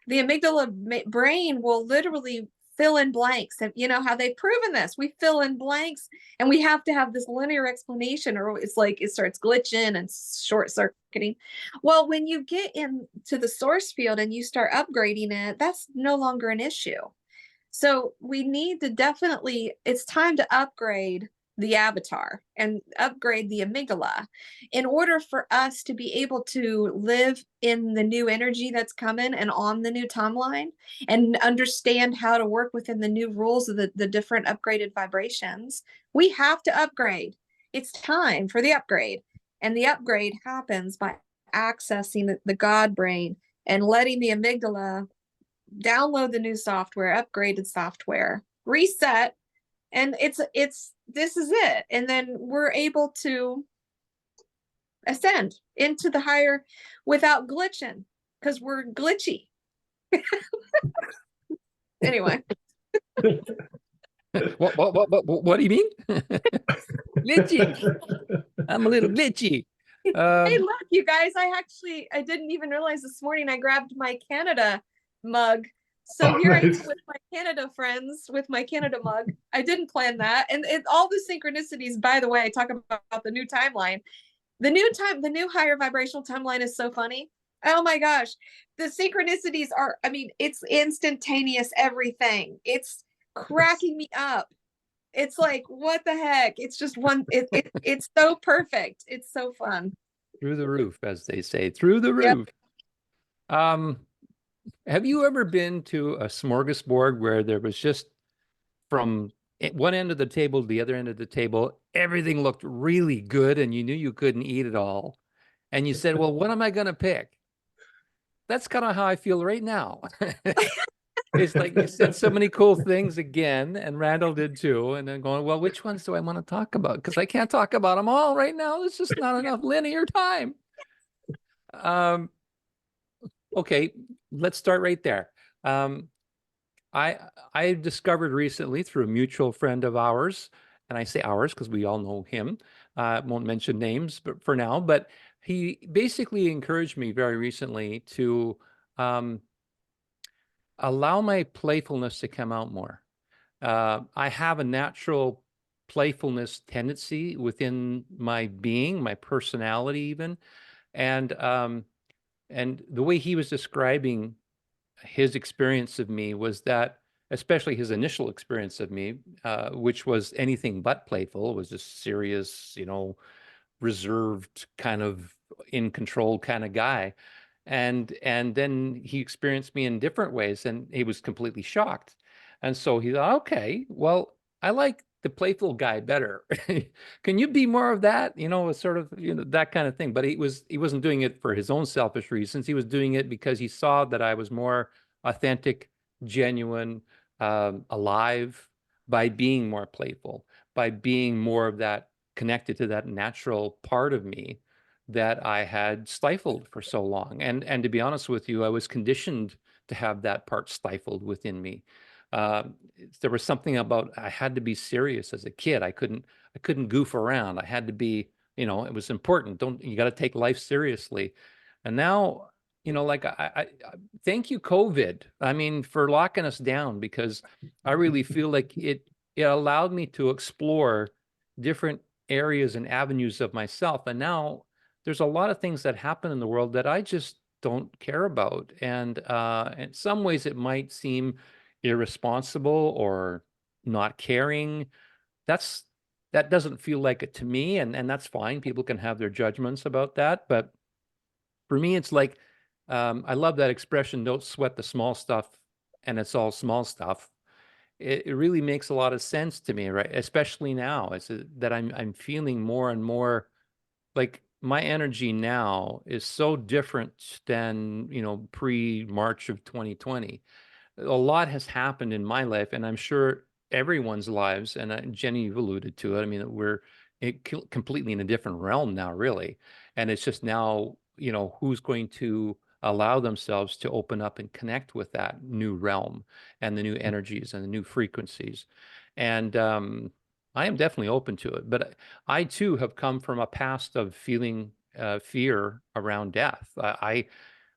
The amygdala brain will literally fill in blanks. And you know how they've proven this. We fill in blanks and we have to have this linear explanation, or it's like it starts glitching and short circuiting. Well, when you get into the source field and you start upgrading it, that's no longer an issue. So we need to definitely, it's time to upgrade the avatar and upgrade the amygdala in order for us to be able to live in the new energy that's coming and on the new timeline and understand how to work within the new rules of the different upgraded vibrations. We have to upgrade. It's time for the upgrade. And the upgrade happens by accessing the God brain and letting the amygdala download the new software, upgraded software, reset. And this is it. And then we're able to ascend into the higher without glitching, because we're glitchy. Anyway. What do you mean? Glitchy. I'm a little glitchy. Hey, look, you guys, I didn't even realize this morning I grabbed my Canada mug. So here I am with my Canada friends, with my Canada mug. I didn't plan that. And all the synchronicities, by the way, I talk about the new timeline. The new higher vibrational timeline is so funny. Oh my gosh. The synchronicities are, it's instantaneous everything. It's cracking me up. It's like, what the heck? It's just it's so perfect. It's so fun. Through the roof, as they say, through the roof. Yep. Have you ever been to a smorgasbord where there was just from one end of the table to the other end of the table, everything looked really good and you knew you couldn't eat it all. And you said, well, what am I going to pick? That's kind of how I feel right now. It's like you said so many cool things again, and Randall did too. And then going, well, which ones do I want to talk about? Because I can't talk about them all right now. There's just not enough linear time. Um, okay, let's start right there. I I discovered recently through a mutual friend of ours, and I say ours because we all know him. Won't mention names, but for now. But he basically encouraged me very recently to um, allow my playfulness to come out more. I have a natural playfulness tendency within my being, my personality, even, and and the way he was describing his experience of me was that, especially his initial experience of me, which was anything but playful, was just serious, reserved, kind of in control kind of guy. And then he experienced me in different ways, and he was completely shocked. And so he thought, okay, well, I like the playful guy better. Can you be more of that? Sort of, that kind of thing. But he wasn't doing it for his own selfish reasons. He was doing it because he saw that I was more authentic, genuine, alive by being more playful, by being more of that connected to that natural part of me that I had stifled for so long. And to be honest with you, I was conditioned to have that part stifled within me. Uh, there was something about I had to be serious as a kid. I couldn't goof around. I had to be, it was important. You got to take life seriously. And now, like thank you, COVID. I mean, for locking us down, because I really feel like it allowed me to explore different areas and avenues of myself. And now there's a lot of things that happen in the world that I just don't care about. And in some ways it might seem irresponsible or not caring. That's that doesn't feel like it to me, and that's fine. People can have their judgments about that. But for me, it's like I love that expression, don't sweat the small stuff, and it's all small stuff. It really makes a lot of sense to me, right? Especially now, that I'm feeling more and more like my energy now is so different than, pre-March of 2020. A lot has happened in my life, and I'm sure everyone's lives, and Jennie, you've alluded to it. I mean, we're completely in a different realm now, really. And it's just now, who's going to allow themselves to open up and connect with that new realm and the new energies and the new frequencies. And I am definitely open to it. But I too have come from a past of feeling fear around death. I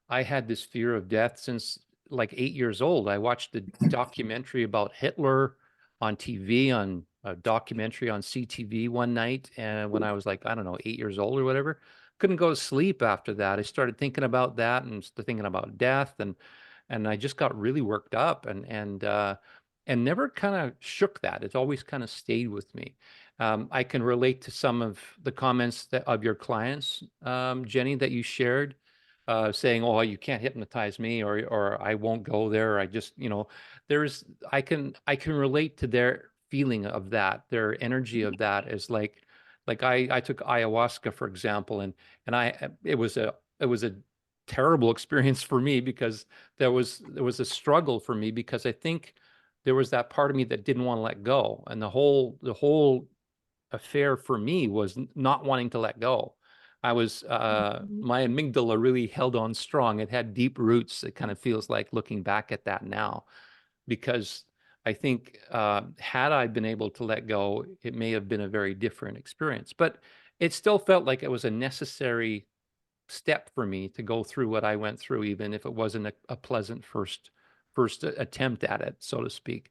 had this fear of death since like 8 years old. I watched a documentary about Hitler on TV, on a documentary on CTV one night. And when I was like, I don't know, 8 years old or whatever, couldn't go to sleep after that. I started thinking about that and thinking about death. And I just got really worked up and never kind of shook that. It's always kind of stayed with me. I can relate to some of the comments of your clients, Jennie, that you shared, saying, "Oh, you can't hypnotize me," or "I won't go there." I just, there's I can relate to their feeling of that, their energy of that is like I took ayahuasca, for example, and it was a terrible experience for me because there was a struggle for me because I think there was that part of me that didn't want to let go, and the whole affair for me was not wanting to let go. I was Mhm. my amygdala really held on strong. It had deep roots. It kind of feels like looking back at that now, because I think had I been able to let go, it may have been a very different experience. But it still felt like it was a necessary step for me to go through what I went through, even if it wasn't a pleasant first attempt at it, so to speak.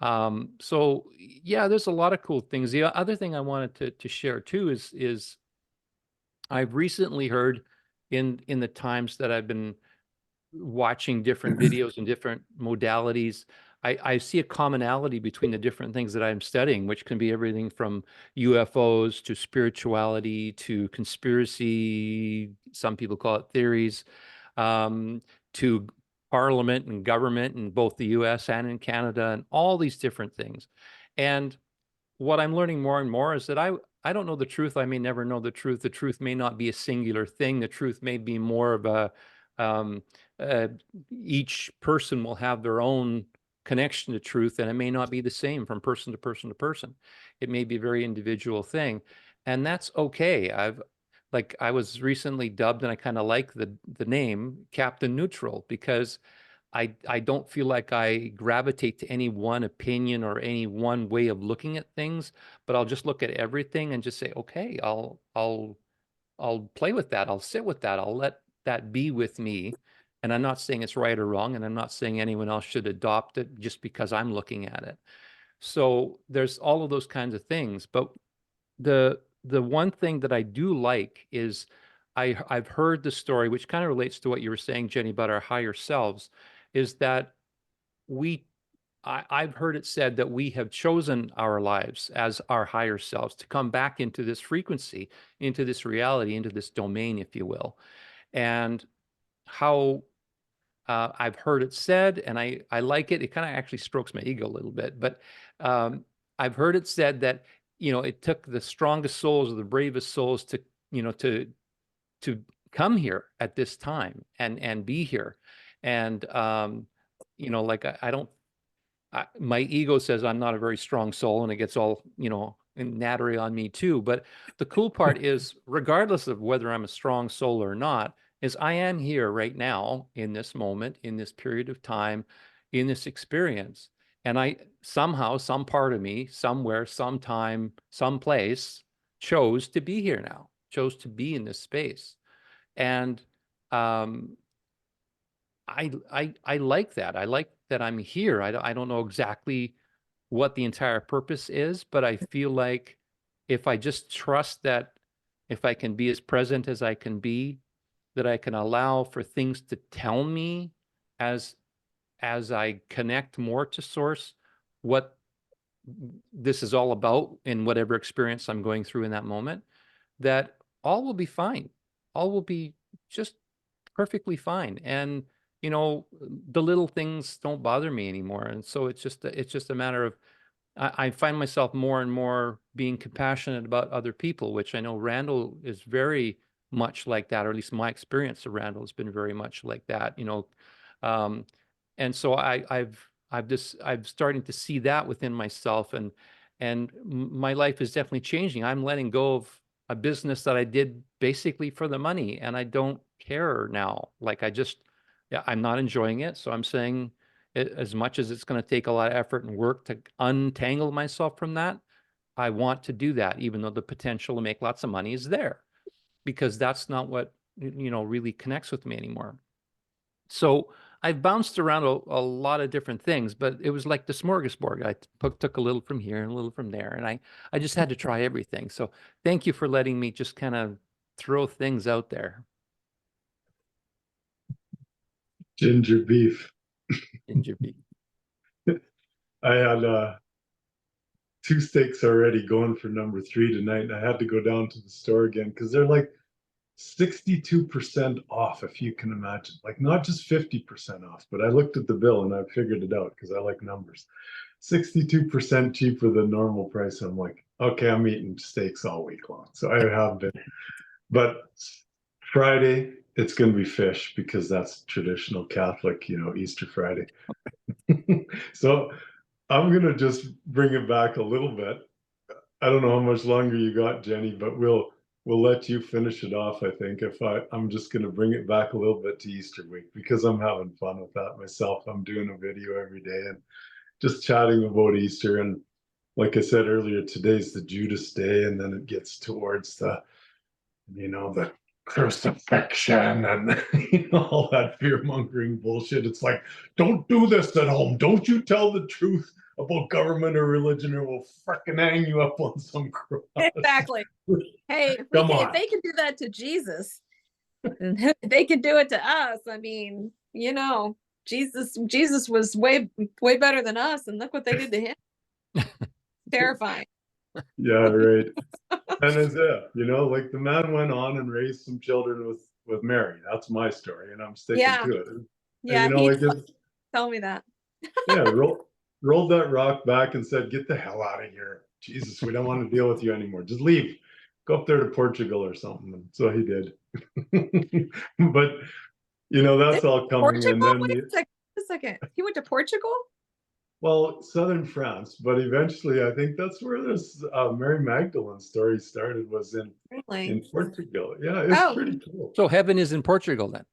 So yeah, there's a lot of cool things. The other thing I wanted to share too is I've recently heard in the times that I've been watching different videos and different modalities, I see a commonality between the different things that I'm studying, which can be everything from UFOs to spirituality to conspiracy, some people call it theories, to parliament and government in both the US and in Canada and all these different things. And what I'm learning more and more is that I don't know the truth. I may never know the truth. The truth may not be a singular thing. The truth may be more of a, um, each person will have their own connection to truth, and it may not be the same from person to person to person. It may be a very individual thing, and that's okay. I was recently dubbed, and I kind of like the name Captain Neutral, because I don't feel like I gravitate to any one opinion or any one way of looking at things, but I'll just look at everything and just say, okay, I'll play with that. I'll sit with that. I'll let that be with me. And I'm not saying it's right or wrong, and I'm not saying anyone else should adopt it just because I'm looking at it. So there's all of those kinds of things. But the one thing that I do like is I've heard the story, which kind of relates to what you were saying, Jennie, about our higher selves, is that I've heard it said that we have chosen our lives as our higher selves to come back into this frequency, into this reality, into this domain, if you will. And how I've heard it said, and I like it. It kind of actually strokes my ego a little bit, but I've heard it said that, it took the strongest souls or the bravest souls to, to come here at this time and be here. And, like I don't, my ego says I'm not a very strong soul, and it gets all, nattery on me too. But the cool part is, regardless of whether I'm a strong soul or not, is I am here right now in this moment, in this period of time, in this experience. And I somehow, some part of me, somewhere, sometime, someplace, chose to be here now, chose to be in this space. And I like that. I like that I'm here. I don't know exactly what the entire purpose is, but I feel like if I just trust that, if I can be as present as I can be, that I can allow for things to tell me as I connect more to source what this is all about in whatever experience I'm going through in that moment, that all will be fine. All will be just perfectly fine. And, the little things don't bother me anymore. And so it's just a matter of, I find myself more and more being compassionate about other people, which I know Randall is very much like that, or at least my experience of Randall has been very much like that, and so I'm starting to see that within myself, and my life is definitely changing. I'm letting go of a business that I did basically for the money, and I don't care now. Like yeah, I'm not enjoying it. So I'm saying, as much as it's going to take a lot of effort and work to untangle myself from that, I want to do that, even though the potential to make lots of money is there, because that's not what, really connects with me anymore. So I've bounced around a lot of different things, but it was like the smorgasbord. I took a little from here and a little from there, and I just had to try everything. So thank you for letting me just kind of throw things out there. Ginger beef. Ginger beef. I had 2 steaks already going for number 3 tonight, and I had to go down to the store again because they're like 62% off, if you can imagine. Like, not just 50% off, but I looked at the bill and I figured it out because I like numbers. 62% cheaper than normal price. I'm like, okay, I'm eating steaks all week long. So I have been. But Friday, it's going to be fish because that's traditional Catholic, Easter Friday. So I'm going to just bring it back a little bit. I don't know how much longer you got, Jennie, but we'll let you finish it off. I think I'm just going to bring it back a little bit to Easter week because I'm having fun with that myself. I'm doing a video every day and just chatting about Easter. And like I said earlier, today's the Judas Day, and then it gets towards the crucifixion and all that fear-mongering bullshit. It's like, don't do this at home. Don't you tell the truth about government or religion, or we'll frickin' hang you up on some cross. Exactly. Hey, if they can do that to Jesus, they can do it to us. I mean, Jesus was way better than us, and look what they did to him. Terrifying. Yeah, right. And it's like the man went on and raised some children with Mary. That's my story, and I'm sticking to it. Yeah, you know, he I just, told me that. yeah, rolled that rock back and said, get the hell out of here. Jesus, we don't want to deal with you anymore. Just leave. Go up there to Portugal or something. And so he did. But, you know, that's all coming. Portugal? And then, Wait a second. He went to Portugal? well, southern France, but eventually I think that's where this Mary Magdalene story started, was in Really? Portugal. Yeah, it's Oh, pretty cool. So heaven is in Portugal then.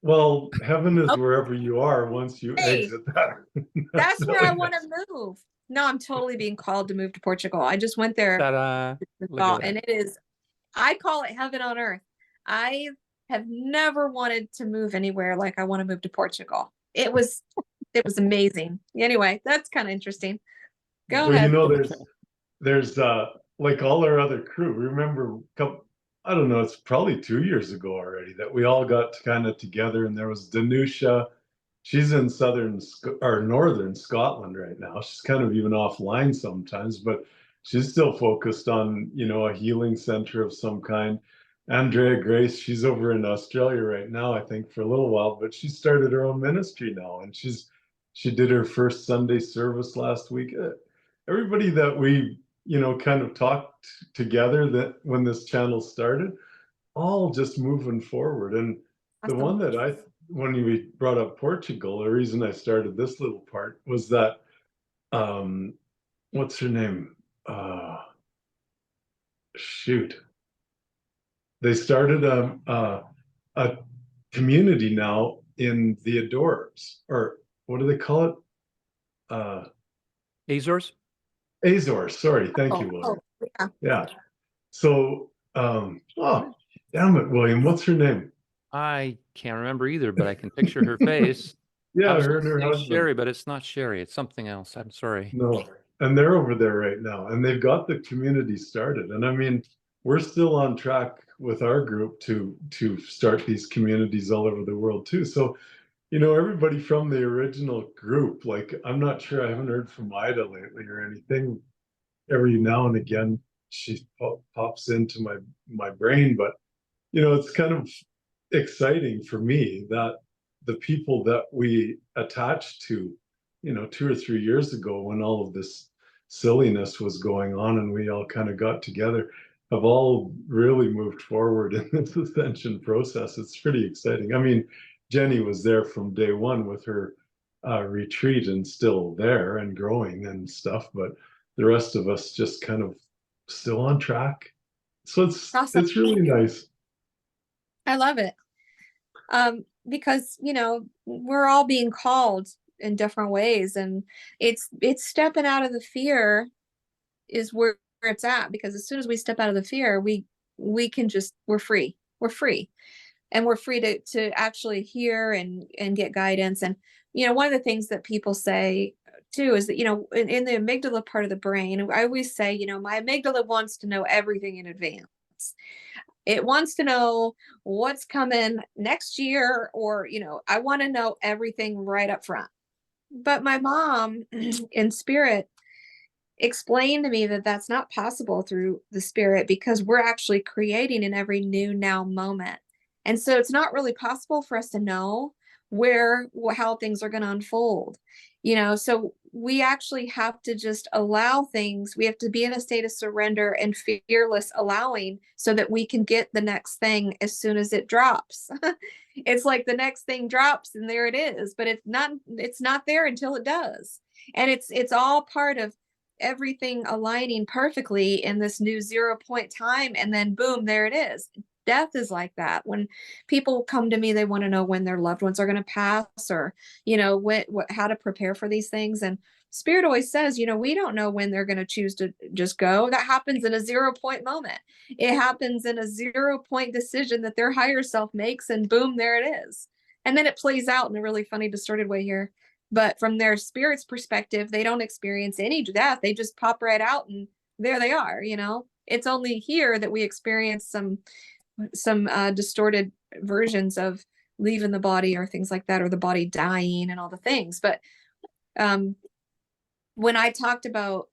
Well, heaven is oh, where you are once you hey, exit that. that's where I want to move. No, I'm totally being called to move to Portugal. I just went there Ta-da. Look at that. and it is, I call it heaven on earth. I have never wanted to move anywhere like I want to move to Portugal. It was amazing. Anyway, that's kind of interesting. Go Well, you ahead. know, there's like all our other crew. Remember, I don't know, it's probably 2 years ago already that we all got kind of together, and there was Danusha. She's in or northern Scotland right now. She's kind of even offline sometimes, but she's still focused on, you know, a healing center of some kind. Andrea Grace, she's over in Australia right now, I think, for a little while, but she started her own ministry now, and she did her first Sunday service last week. Everybody that we, you know, kind of talked together that when this channel started, all just moving forward. And the Awesome. one that when we brought up Portugal, the reason I started this little part was that, what's her name? Shoot. They started a community now in the Azores, or what do they call it? Azores? Azores. Sorry. Thank you, Oh, William. yeah. Yeah. So, oh, damn it, William. What's her name? I can't remember either, but I can picture her face. I Yeah, was her and going her to say husband. Sherry, but it's not Sherry. It's something else. I'm sorry. No, and they're over there right now, and they've got the community started. And I mean, we're still on track with our group to start these communities all over the world too. So, you know, everybody from the original group, like, I'm not sure, I haven't heard from Ida lately or anything. Every now and again, she pops into my brain, but you know, it's kind of exciting for me that the people that we attached to, you know, 2 or 3 years ago when all of this silliness was going on and we all kind of got together, have all really moved forward in this ascension process. It's pretty exciting. I mean, Jennie was there from day one with her retreat and still there and growing and stuff, but the rest of us just kind of still on track. So Awesome. it's really nice. I love it. Because, you know, we're all being called in different ways, and it's stepping out of the fear is where it's at, because as soon as we step out of the fear, we can just, we're free. And we're free to actually hear and get guidance. And, you know, one of the things that people say too is that, you know, in the amygdala part of the brain, I always say, you know, my amygdala wants to know everything in advance. It wants to know what's coming next year, or, you know, I want to know everything right up front. But my mom in spirit explained to me that that's not possible through the spirit, because we're actually creating in every new now moment. And so it's not really possible for us to know how things are going to unfold, you know. So we actually have to just allow things. We have to be in a state of surrender and fearless allowing, so that we can get the next thing as soon as it drops. It's like the next thing drops and there it is, but it's not there until it does. And it's all part of everything aligning perfectly in this new 0 point time, and then boom, there it is. Death is like that. When people come to me, they want to know when their loved ones are going to pass, or, you know, how to prepare for these things. And spirit always says, you know, we don't know when they're going to choose to just go. That happens in a 0 point moment. It happens in a 0 point decision that their higher self makes, and boom, there it is. And then it plays out in a really funny, distorted way here. But from their spirit's perspective, they don't experience any death. They just pop right out and there they are, you know. It's only here that we experience some distorted versions of leaving the body or things like that, or the body dying and all the things. But when I talked about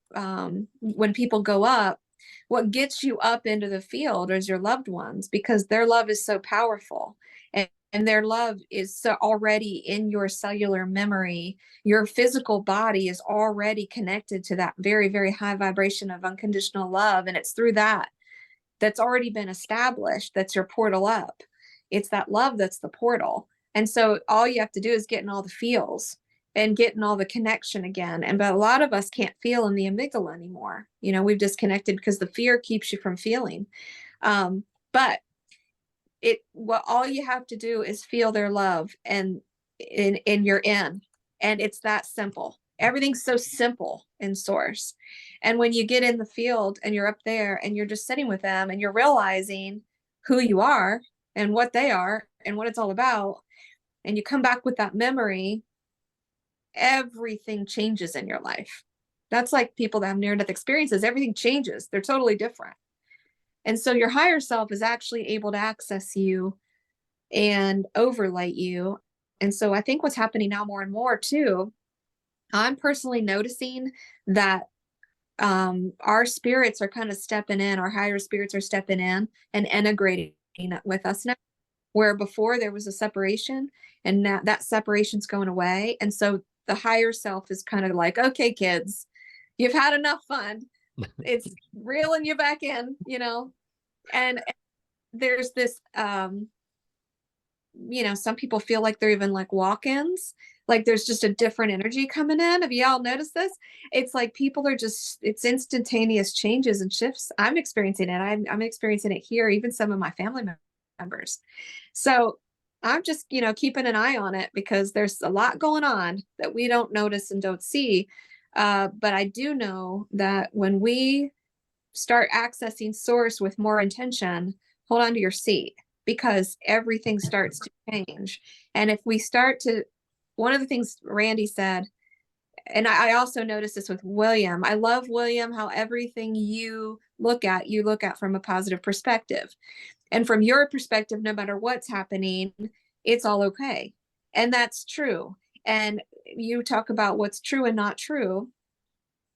when people go up, what gets you up into the field is your loved ones, because their love is so powerful. And and their love is so already in your cellular memory. Your physical body is already connected to that very, very high vibration of unconditional love. And it's through that that's already been established. That's your portal up. It's that love that's the portal. And so all you have to do is get in all the feels and get in all the connection again. And but a lot of us can't feel in the amygdala anymore. You know, we've disconnected because the fear keeps you from feeling. But what all you have to do is feel their love, and you're in. And it's that simple. Everything's so simple in source. And when you get in the field and you're up there and you're just sitting with them and you're realizing who you are and what they are and what it's all about, and you come back with that memory, everything changes in your life. That's like people that have near-death experiences. Everything changes. They're totally different. And so your higher self is actually able to access you and overlay you. And so I think what's happening now more and more too, I'm personally noticing that our spirits are kind of stepping in, our higher spirits are stepping in and integrating with us now, where before there was a separation, and now that separation's going away. And so the higher self is kind of like, okay, kids, you've had enough fun. It's reeling you back in, you know. And there's this, you know, some people feel like they're even like walk-ins, like there's just a different energy coming in. Have y'all noticed this? It's like people are just, it's instantaneous changes and shifts. I'm experiencing it. I'm experiencing it here, even some of my family members. So I'm just, you know, keeping an eye on it because there's a lot going on that we don't notice and don't see. But I do know that when we start accessing source with more intention, hold on to your seat, because everything starts to change. And if we start to, one of the things Randy said, and I also noticed this with William. I love William, how everything you look at from a positive perspective. And from your perspective, no matter what's happening, it's all okay. And that's true. And you talk about what's true and not true.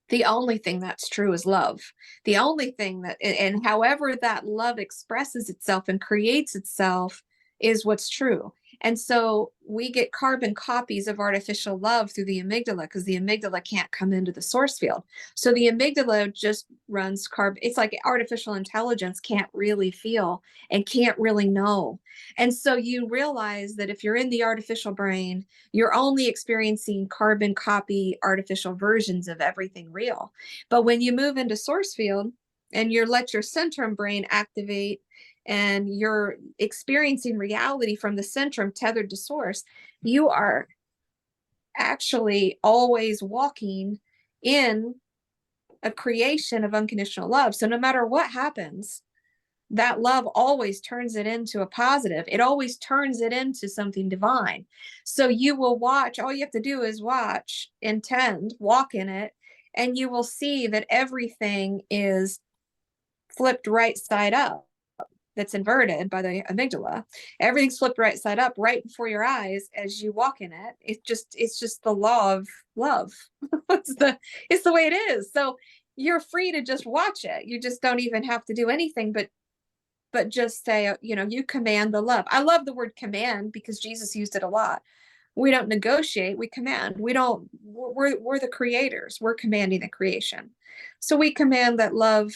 The only thing that's true is love. The only thing that, and however that love expresses itself and creates itself is what's true. And so we get carbon copies of artificial love through the amygdala because the amygdala can't come into the source field. So the amygdala just runs carbon. It's like artificial intelligence can't really feel and can't really know. And so you realize that if you're in the artificial brain, you're only experiencing carbon copy artificial versions of everything real. But when you move into source field and you let your centrum brain activate, and you're experiencing reality from the centrum tethered to source, you are actually always walking in a creation of unconditional love. So no matter what happens, that love always turns it into a positive. It always turns it into something divine. So you will watch, all you have to do is watch, intend, walk in it, and you will see that everything is flipped right side up. That's inverted by the amygdala. Everything's flipped right side up right before your eyes as you walk in it. It's just the law of love. it's the way it is. So you're free to just watch it. You just don't even have to do anything but just say, you know, you command the love. I love the word command because Jesus used it a lot. We don't negotiate, we command. We're the creators. We're commanding the creation. So we command that love,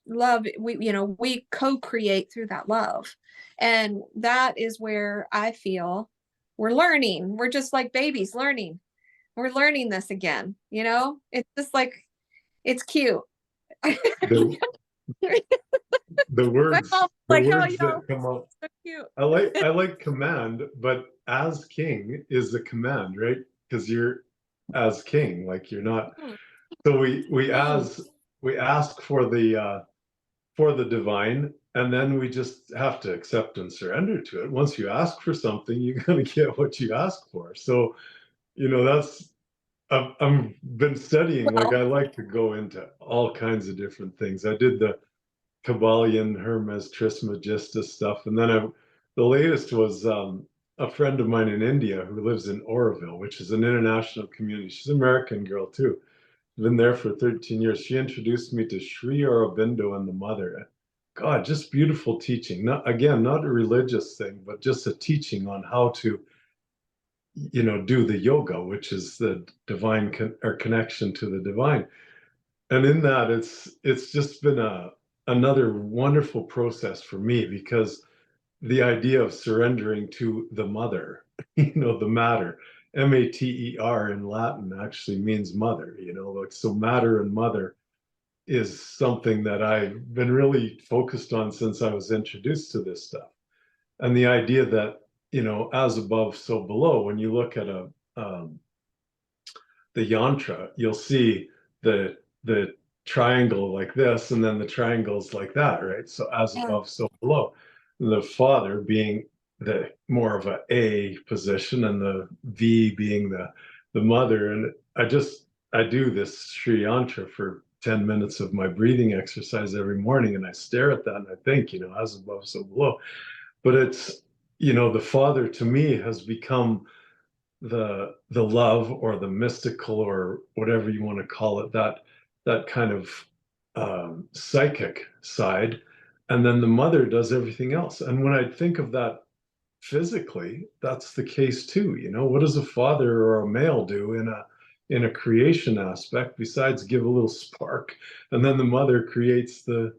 we co-create through that love. And that is where I feel we're learning. We're just like babies learning. We're learning this again, you know. It's just like, it's cute. The, the words like, that come up. So cute. I like command, but as king is the command, right? Because you're as king, like you're not. So we ask for the divine, and then we just have to accept and surrender to it. Once you ask for something, you're going to get what you ask for. So, you know, that's, I've been studying, like I like to go into all kinds of different things. I did the Kabbalion, Hermes, Trismegistus stuff. And then the latest was a friend of mine in India who lives in Oroville, which is an international community. She's an American girl too. Been there for 13 years. She introduced me to Sri Aurobindo and the Mother. God, just beautiful teaching. Not again, not a religious thing, but just a teaching on how to, do the yoga, which is the divine or connection to the divine. And in that, it's just been another wonderful process for me, because the idea of surrendering to the mother, the matter, mater in Latin actually means mother, like, so matter and mother is something that I've been really focused on since I was introduced to this stuff. And the idea that, as above, so below, when you look at the yantra, you'll see the triangle like this, and then the triangles like that, right? So as Yeah. above, so below. The father being the more of a position, and the V being the mother. And I do this Sri Yantra for 10 minutes of my breathing exercise every morning, and I stare at that and I think, as above, so below. But it's, the father to me has become the love, or the mystical, or whatever you want to call it, that kind of psychic side. And then the mother does everything else. And when I think of that physically, that's the case too. What does a father or a male do in a creation aspect besides give a little spark? And then the mother creates the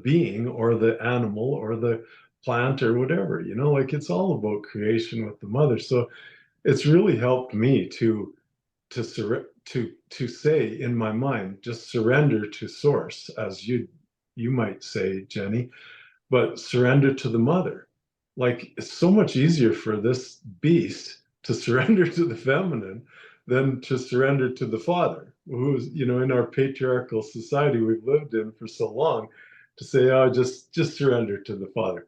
being, or the animal, or the plant, or whatever, like, it's all about creation with the mother. So it's really helped me to say in my mind, just surrender to source, as you might say, Jennie, but surrender to the mother. Like, it's so much easier for this beast to surrender to the feminine than to surrender to the father, who's, in our patriarchal society we've lived in for so long, to say, oh, just surrender to the father.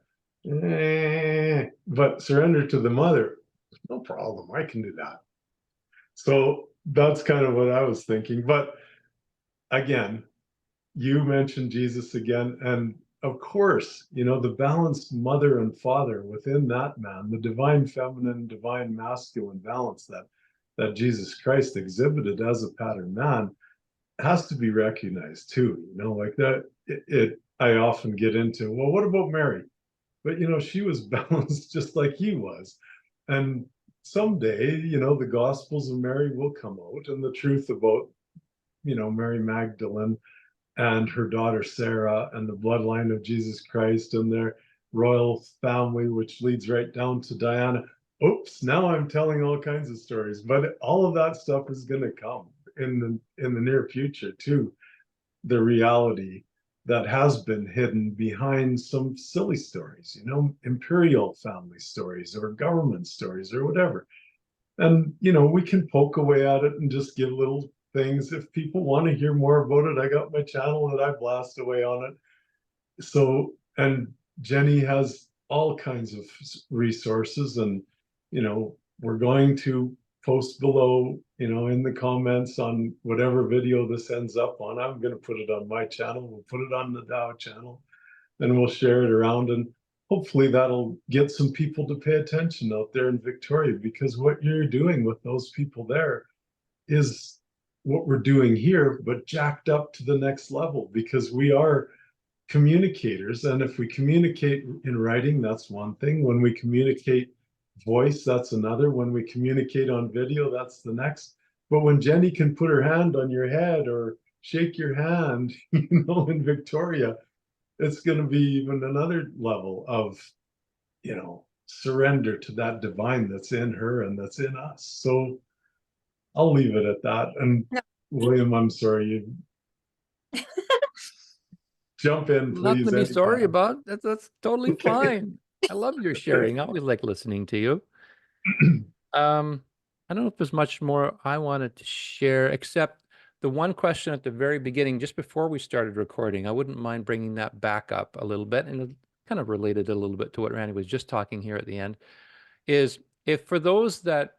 But surrender to the mother, no problem, I can do that. So that's kind of what I was thinking. But again, you mentioned Jesus again. And of course, the balanced mother and father within that man, the divine feminine, divine masculine balance that Jesus Christ exhibited as a pattern man, has to be recognized too. Like that, I often get into, well, what about Mary? But she was balanced just like he was. And someday, the Gospels of Mary will come out, and the truth about, Mary Magdalene and her daughter Sarah, and the bloodline of Jesus Christ, and their royal family, which leads right down to Diana. Oops, now I'm telling all kinds of stories, but all of that stuff is going to come in the near future too. The reality that has been hidden behind some silly stories, imperial family stories, or government stories, or whatever. And, we can poke away at it and just give little things. If people want to hear more about it, I got my channel that I blast away on it. So, and Jennie has all kinds of resources, and, we're going to post below, in the comments on whatever video this ends up on. I'm going to put it on my channel. We'll put it on the Tao channel, and we'll share it around. And hopefully that'll get some people to pay attention out there in Victoria, because what you're doing with those people there is what we're doing here, but jacked up to the next level, because we are communicators. And if we communicate in writing, that's one thing. When we communicate voice, that's another. When we communicate on video, that's the next. But when Jennie can put her hand on your head or shake your hand, in Victoria, it's going to be even another level of, surrender to that divine that's in her and that's in us. So I'll leave it at that. And No. William, I'm sorry, you jump in, please. Nothing to be sorry anytime. about. That's totally fine. I love your sharing. I always like listening to you. I don't know if there's much more I wanted to share, except the one question at the very beginning, just before we started recording. I wouldn't mind bringing that back up a little bit, and it kind of related a little bit to what Randy was just talking here at the end, is if for those that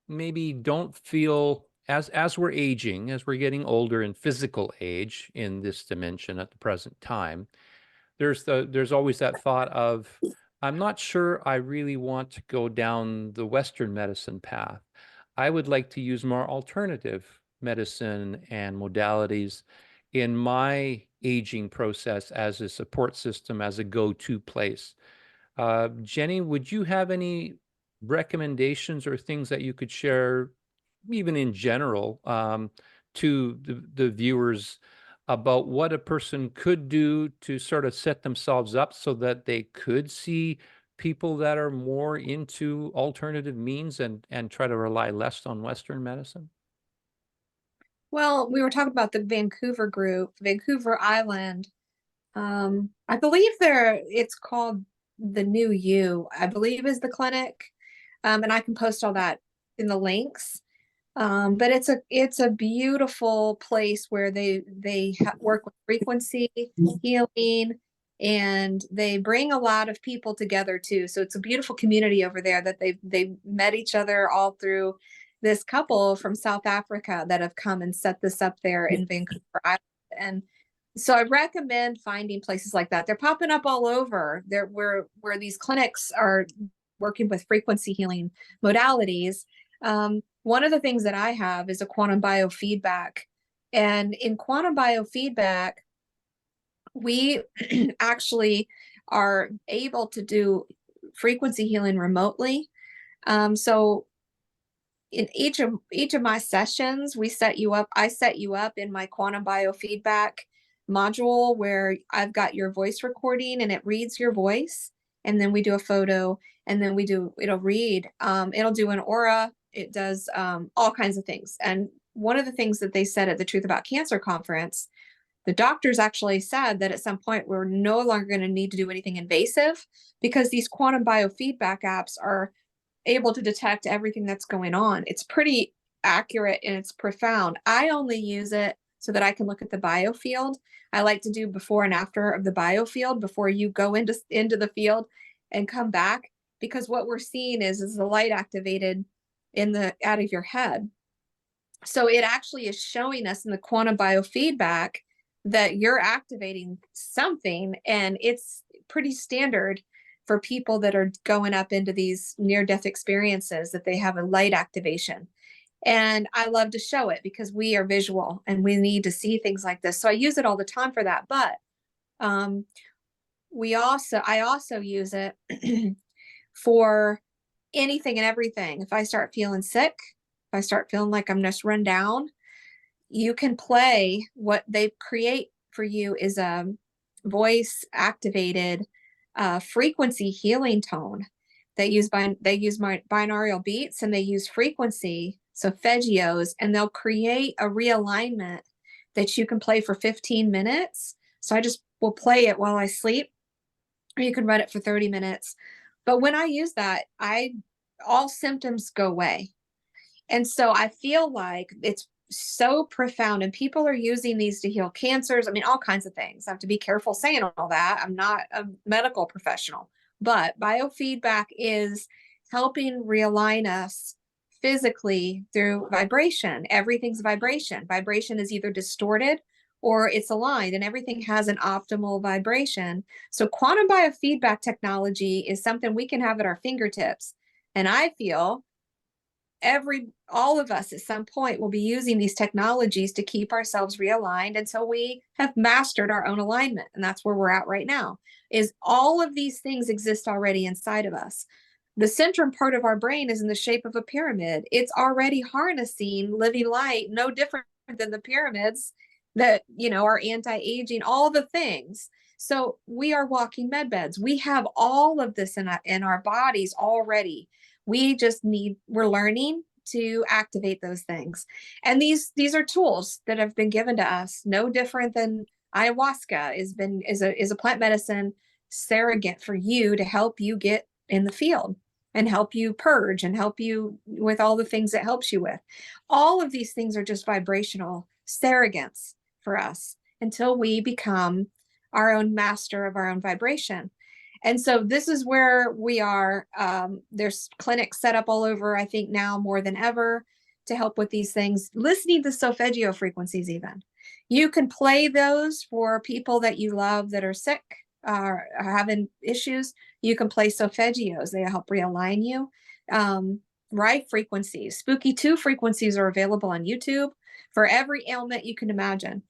maybe don't feel as we're aging, as we're getting older in physical age in this dimension at the present time, there's always that thought of, I'm not sure I really want to go down the Western medicine path. I would like to use more alternative medicine and modalities. in my aging process as a support system, as a go-to place. Jennie, would you have any recommendations or things that you could share, even in general, to the viewers about what a person could do to sort of set themselves up so that they could see people that are more into alternative means and try to rely less on Western medicine? Well, we were talking about the Vancouver group, Vancouver Island. I believe it's called the New You, I believe is the clinic. And I can post all that in the links. But it's a beautiful place where they work with frequency healing, and they bring a lot of people together too. So it's a beautiful community over there that they met each other all through this couple from South Africa that have come and set this up there in Vancouver Island. And so I recommend finding places like that. They're popping up all over there where these clinics are working with frequency healing modalities. One of the things that I have is a quantum biofeedback. And in quantum biofeedback, we actually are able to do frequency healing remotely. So in each of my sessions, I set you up in my quantum biofeedback module where I've got your voice recording and it reads your voice. And then we do a photo, and then it'll read, it'll do an aura. It does all kinds of things. And one of the things that they said at the Truth About Cancer conference, the doctors actually said that at some point we're no longer going to need to do anything invasive, because these quantum biofeedback apps are able to detect everything that's going on. It's pretty accurate and it's profound. I only use it so that I can look at the biofield. I like to do before and after of the biofield before you go into the field and come back, because what we're seeing is the light activated out of your head. So it actually is showing us in the quantum biofeedback that you're activating something, and it's pretty standard for people that are going up into these near-death experiences that they have a light activation. And I love to show it because we are visual and we need to see things like this. So I use it all the time for that. But I also use it for anything and everything. If I start feeling sick, if I start feeling like I'm just run down, you can play what they create for you is a voice activated frequency healing tone. They use my binaural beats, and they use frequency, so arpeggios, and they'll create a realignment that you can play for 15 minutes. So I just will play it while I sleep, or you can run it for 30 minutes. But when I use that, all symptoms go away. And so I feel like it's so profound, and people are using these to heal cancers. I mean, all kinds of things. I have to be careful saying all that. I'm not a medical professional, but biofeedback is helping realign us physically through vibration. Everything's vibration. Vibration is either distorted or it's aligned, and everything has an optimal vibration. So quantum biofeedback technology is something we can have at our fingertips. And I feel all of us at some point will be using these technologies to keep ourselves realigned until we have mastered our own alignment. And that's where we're at right now, is all of these things exist already inside of us. The central part of our brain is in the shape of a pyramid. It's already harnessing living light, no different than the pyramids that, are anti-aging, all the things. So we are walking med beds. We have all of this in our bodies already. We're learning to activate those things. And these are tools that have been given to us, no different than ayahuasca is a plant medicine surrogate for you to help you get in the field and help you purge and help you with all the things it helps you with. All of these things are just vibrational surrogates for us until we become our own master of our own vibration. And so this is where we are. There's clinics set up all over, I think now more than ever, to help with these things. Listening to solfeggio frequencies even. You can play those for people that you love that are sick, are having issues. You can play solfeggios. They help realign you. Right frequencies. Spooky 2 frequencies are available on YouTube for every ailment you can imagine.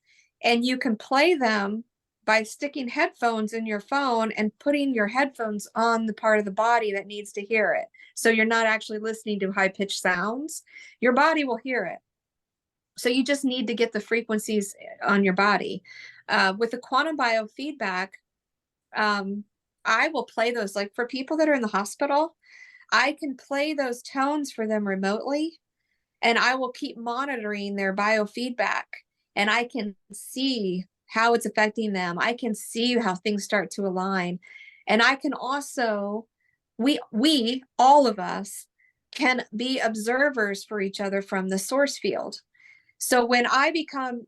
and you can play them by sticking headphones in your phone and putting your headphones on the part of the body that needs to hear it. So you're not actually listening to high-pitched sounds. Your body will hear it. So you just need to get the frequencies on your body. With the quantum biofeedback, I will play those, like for people that are in the hospital, I can play those tones for them remotely, and I will keep monitoring their biofeedback, and I can see how it's affecting them. I can see how things start to align. And I can also, we, all of us can be observers for each other from the source field. So when I become,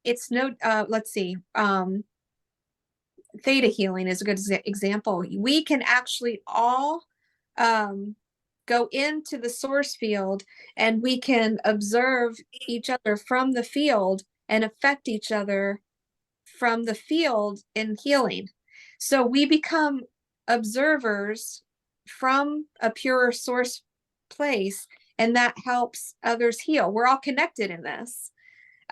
it's no, let's see, theta healing is a good example. We can actually all go into the source field, and we can observe each other from the field and affect each other from the field in healing. So we become observers from a pure source place, and that helps others heal. We're all connected in this.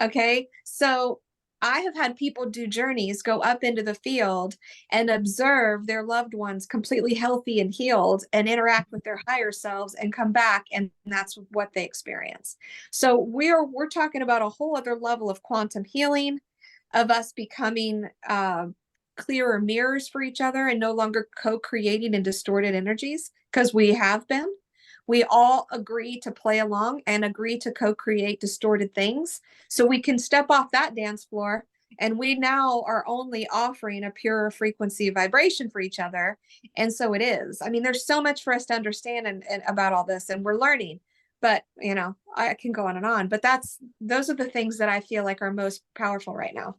Okay. So I have had people do journeys, go up into the field and observe their loved ones completely healthy and healed, and interact with their higher selves and come back, and that's what they experience. So we're talking about a whole other level of quantum healing, of us becoming clearer mirrors for each other and no longer co-creating in distorted energies, because we have been. We all agree to play along and agree to co-create distorted things. So we can step off that dance floor, and we now are only offering a purer frequency vibration for each other. And so it is. I mean, there's so much for us to understand and about all this, and we're learning. But, you know, I can go on and on, but those are the things that I feel like are most powerful right now.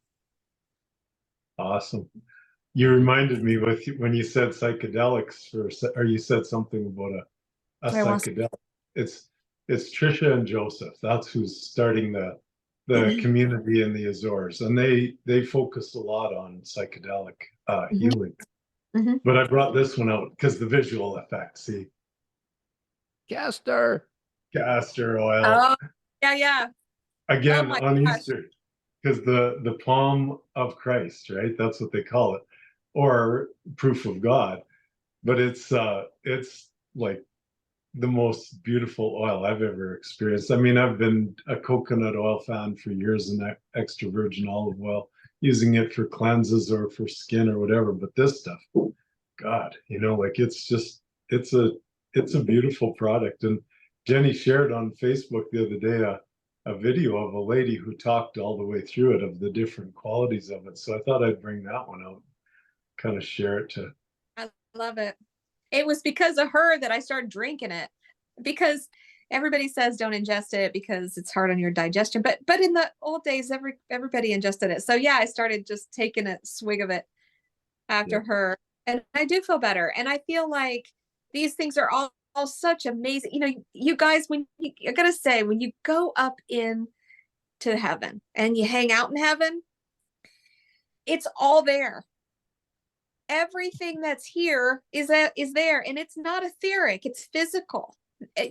Awesome. You reminded me when you said psychedelics, or you said something about a psychedelic. It's Trisha and Joseph. That's who's starting the community in the Azores, and they focus a lot on psychedelic healing. But I brought this one out because the visual effect. See, castor oil. Oh, yeah. Again, Oh on gosh. Easter, because the palm of Christ, right? That's what they call it, or proof of God. But it's like the most beautiful oil I've ever experienced. I mean, I've been a coconut oil fan for years, and extra virgin olive oil, using it for cleanses or for skin or whatever. But this stuff, God, you know, like it's a beautiful product. And Jennie shared on Facebook the other day a video of a lady who talked all the way through it, of the different qualities of it. So I thought I'd bring that one out, kind of share it too. I love it. It was because of her that I started drinking it, because everybody says don't ingest it because it's hard on your digestion. But in the old days, everybody ingested it. So yeah, I started just taking a swig of it after her, and I do feel better. And I feel like these things are all such amazing. You know, you guys, I gotta say, when you go up in to heaven and you hang out in heaven, it's all there. Everything that's here is there, and it's not etheric, it's physical.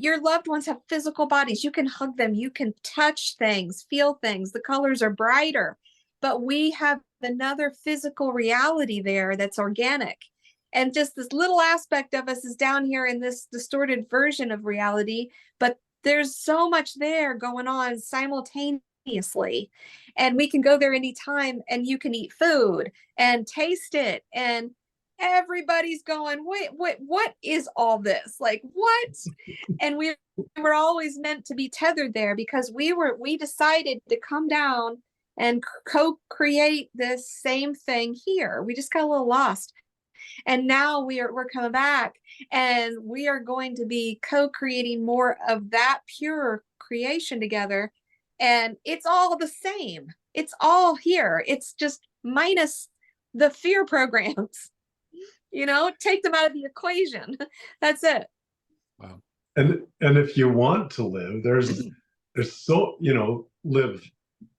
Your loved ones have physical bodies. You can hug them, you can touch things, feel things. The colors are brighter, but we have another physical reality there that's organic. And just this little aspect of us is down here in this distorted version of reality, but there's so much there going on simultaneously. And we can go there anytime, and you can eat food and taste it, and everybody's going, wait, what is all this? Like, what? And we were always meant to be tethered there, because we decided to come down and co-create this same thing here. We just got a little lost. And now we're coming back, and we are going to be co-creating more of that pure creation together. And it's all the same. It's all here. It's just minus the fear programs. You know, take them out of the equation. That's it. Wow. And if you want to live, there's so, you know, live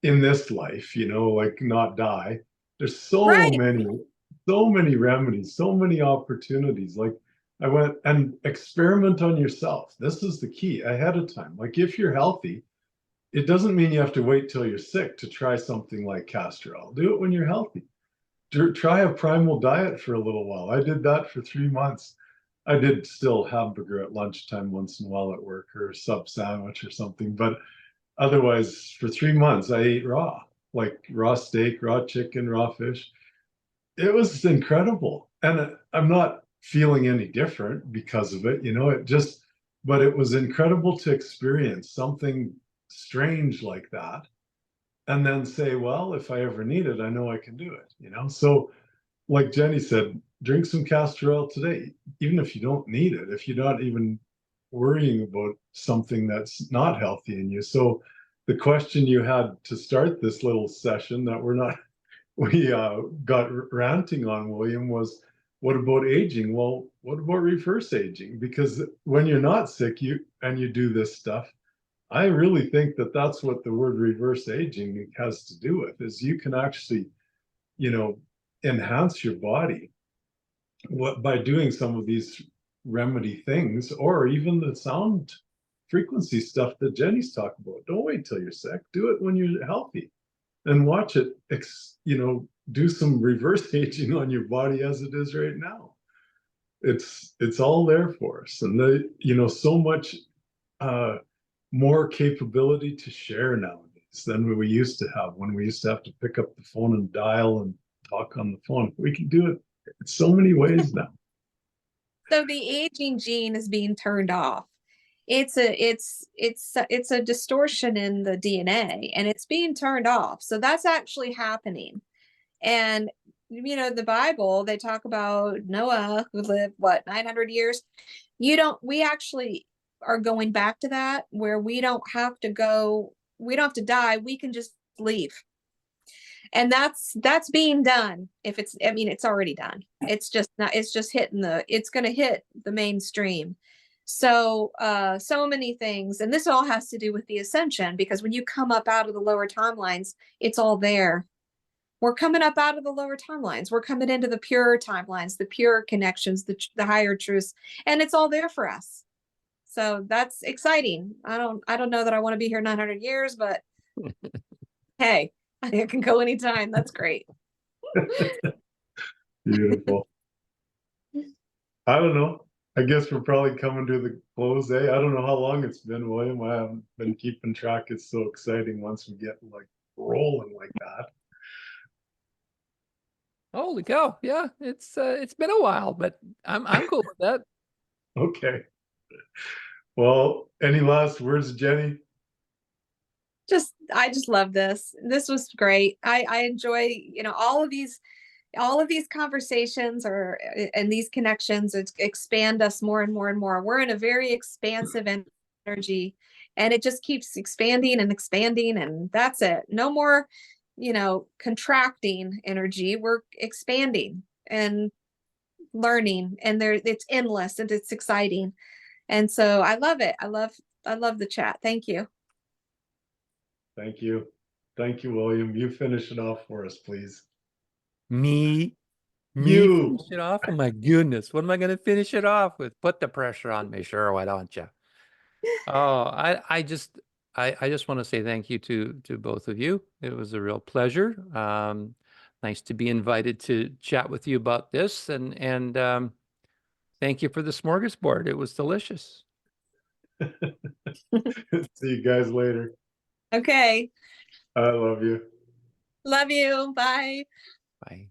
in this life, you know, like not die. There's so many remedies, so many opportunities. Like, I went and experiment on yourself. This is the key, ahead of time. Like, if you're healthy, it doesn't mean you have to wait till you're sick to try something like castor oil. Do it when you're healthy. Try a primal diet for a little while. I did that for 3 months. I did still hamburger at lunchtime once in a while at work, or a sub sandwich or something. But otherwise, for 3 months, I ate raw, like raw steak, raw chicken, raw fish. It was incredible. And I'm not feeling any different because of it, but it was incredible to experience something strange like that. And then say, well, if I ever need it, I know I can do it. So like Jennie said, drink some castor oil today, even if you don't need it, if you're not even worrying about something that's not healthy in you. So the question you had to start this little session that we got ranting on, William, was what about aging? Well, what about reverse aging? Because when you're not sick, you do this stuff, I really think that that's what the word reverse aging has to do with, is you can actually, enhance your body by doing some of these remedy things, or even the sound frequency stuff that Jennie's talking about. Don't wait till you're sick. Do it when you're healthy, and watch it, do some reverse aging on your body as it is right now. It's all there for us, and so much more capability to share nowadays than we used to have, when we used to have to pick up the phone and dial and talk on the phone. We can do it in so many ways now. So the aging gene is being turned off. It's a distortion in the DNA, and it's being turned off. So that's actually happening. And the Bible, they talk about Noah, who lived 900 years. We actually are going back to that, where we don't have to die. We can just leave. And that's being done. It's already done. It's just going to hit the mainstream. So many things. And this all has to do with the ascension, because when you come up out of the lower timelines, it's all there. We're coming up out of the lower timelines. We're coming into the pure timelines, the pure connections, the higher truths, and it's all there for us. So that's exciting. I don't know that I want to be here 900 years, but hey, I can go anytime. That's great. Beautiful. I don't know. I guess we're probably coming to the close, eh? I don't know how long it's been, William. I haven't been keeping track. It's so exciting once we get rolling like that. Holy cow. Yeah, it's been a while, but I'm cool with that. Okay. Well, any last words, Jennie? I just love this. This was great. I enjoy, all of these conversations and these connections expand us more and more and more. We're in a very expansive energy, and it just keeps expanding and expanding, and that's it. No more, contracting energy. We're expanding and learning, and it's endless, and it's exciting. And so I love it. I love the chat. Thank you. Thank you. Thank you, William. You finish it off for us, please. Me You. finish it off? Oh my goodness. What am I going to finish it off with? Put the pressure on me. Sure, why don't you? Oh, I just want to say thank you to both of you. It was a real pleasure. Nice to be invited to chat with you about this, and thank you for the smorgasbord. It was delicious. See you guys later. Okay. I love you. Love you. Bye. Bye.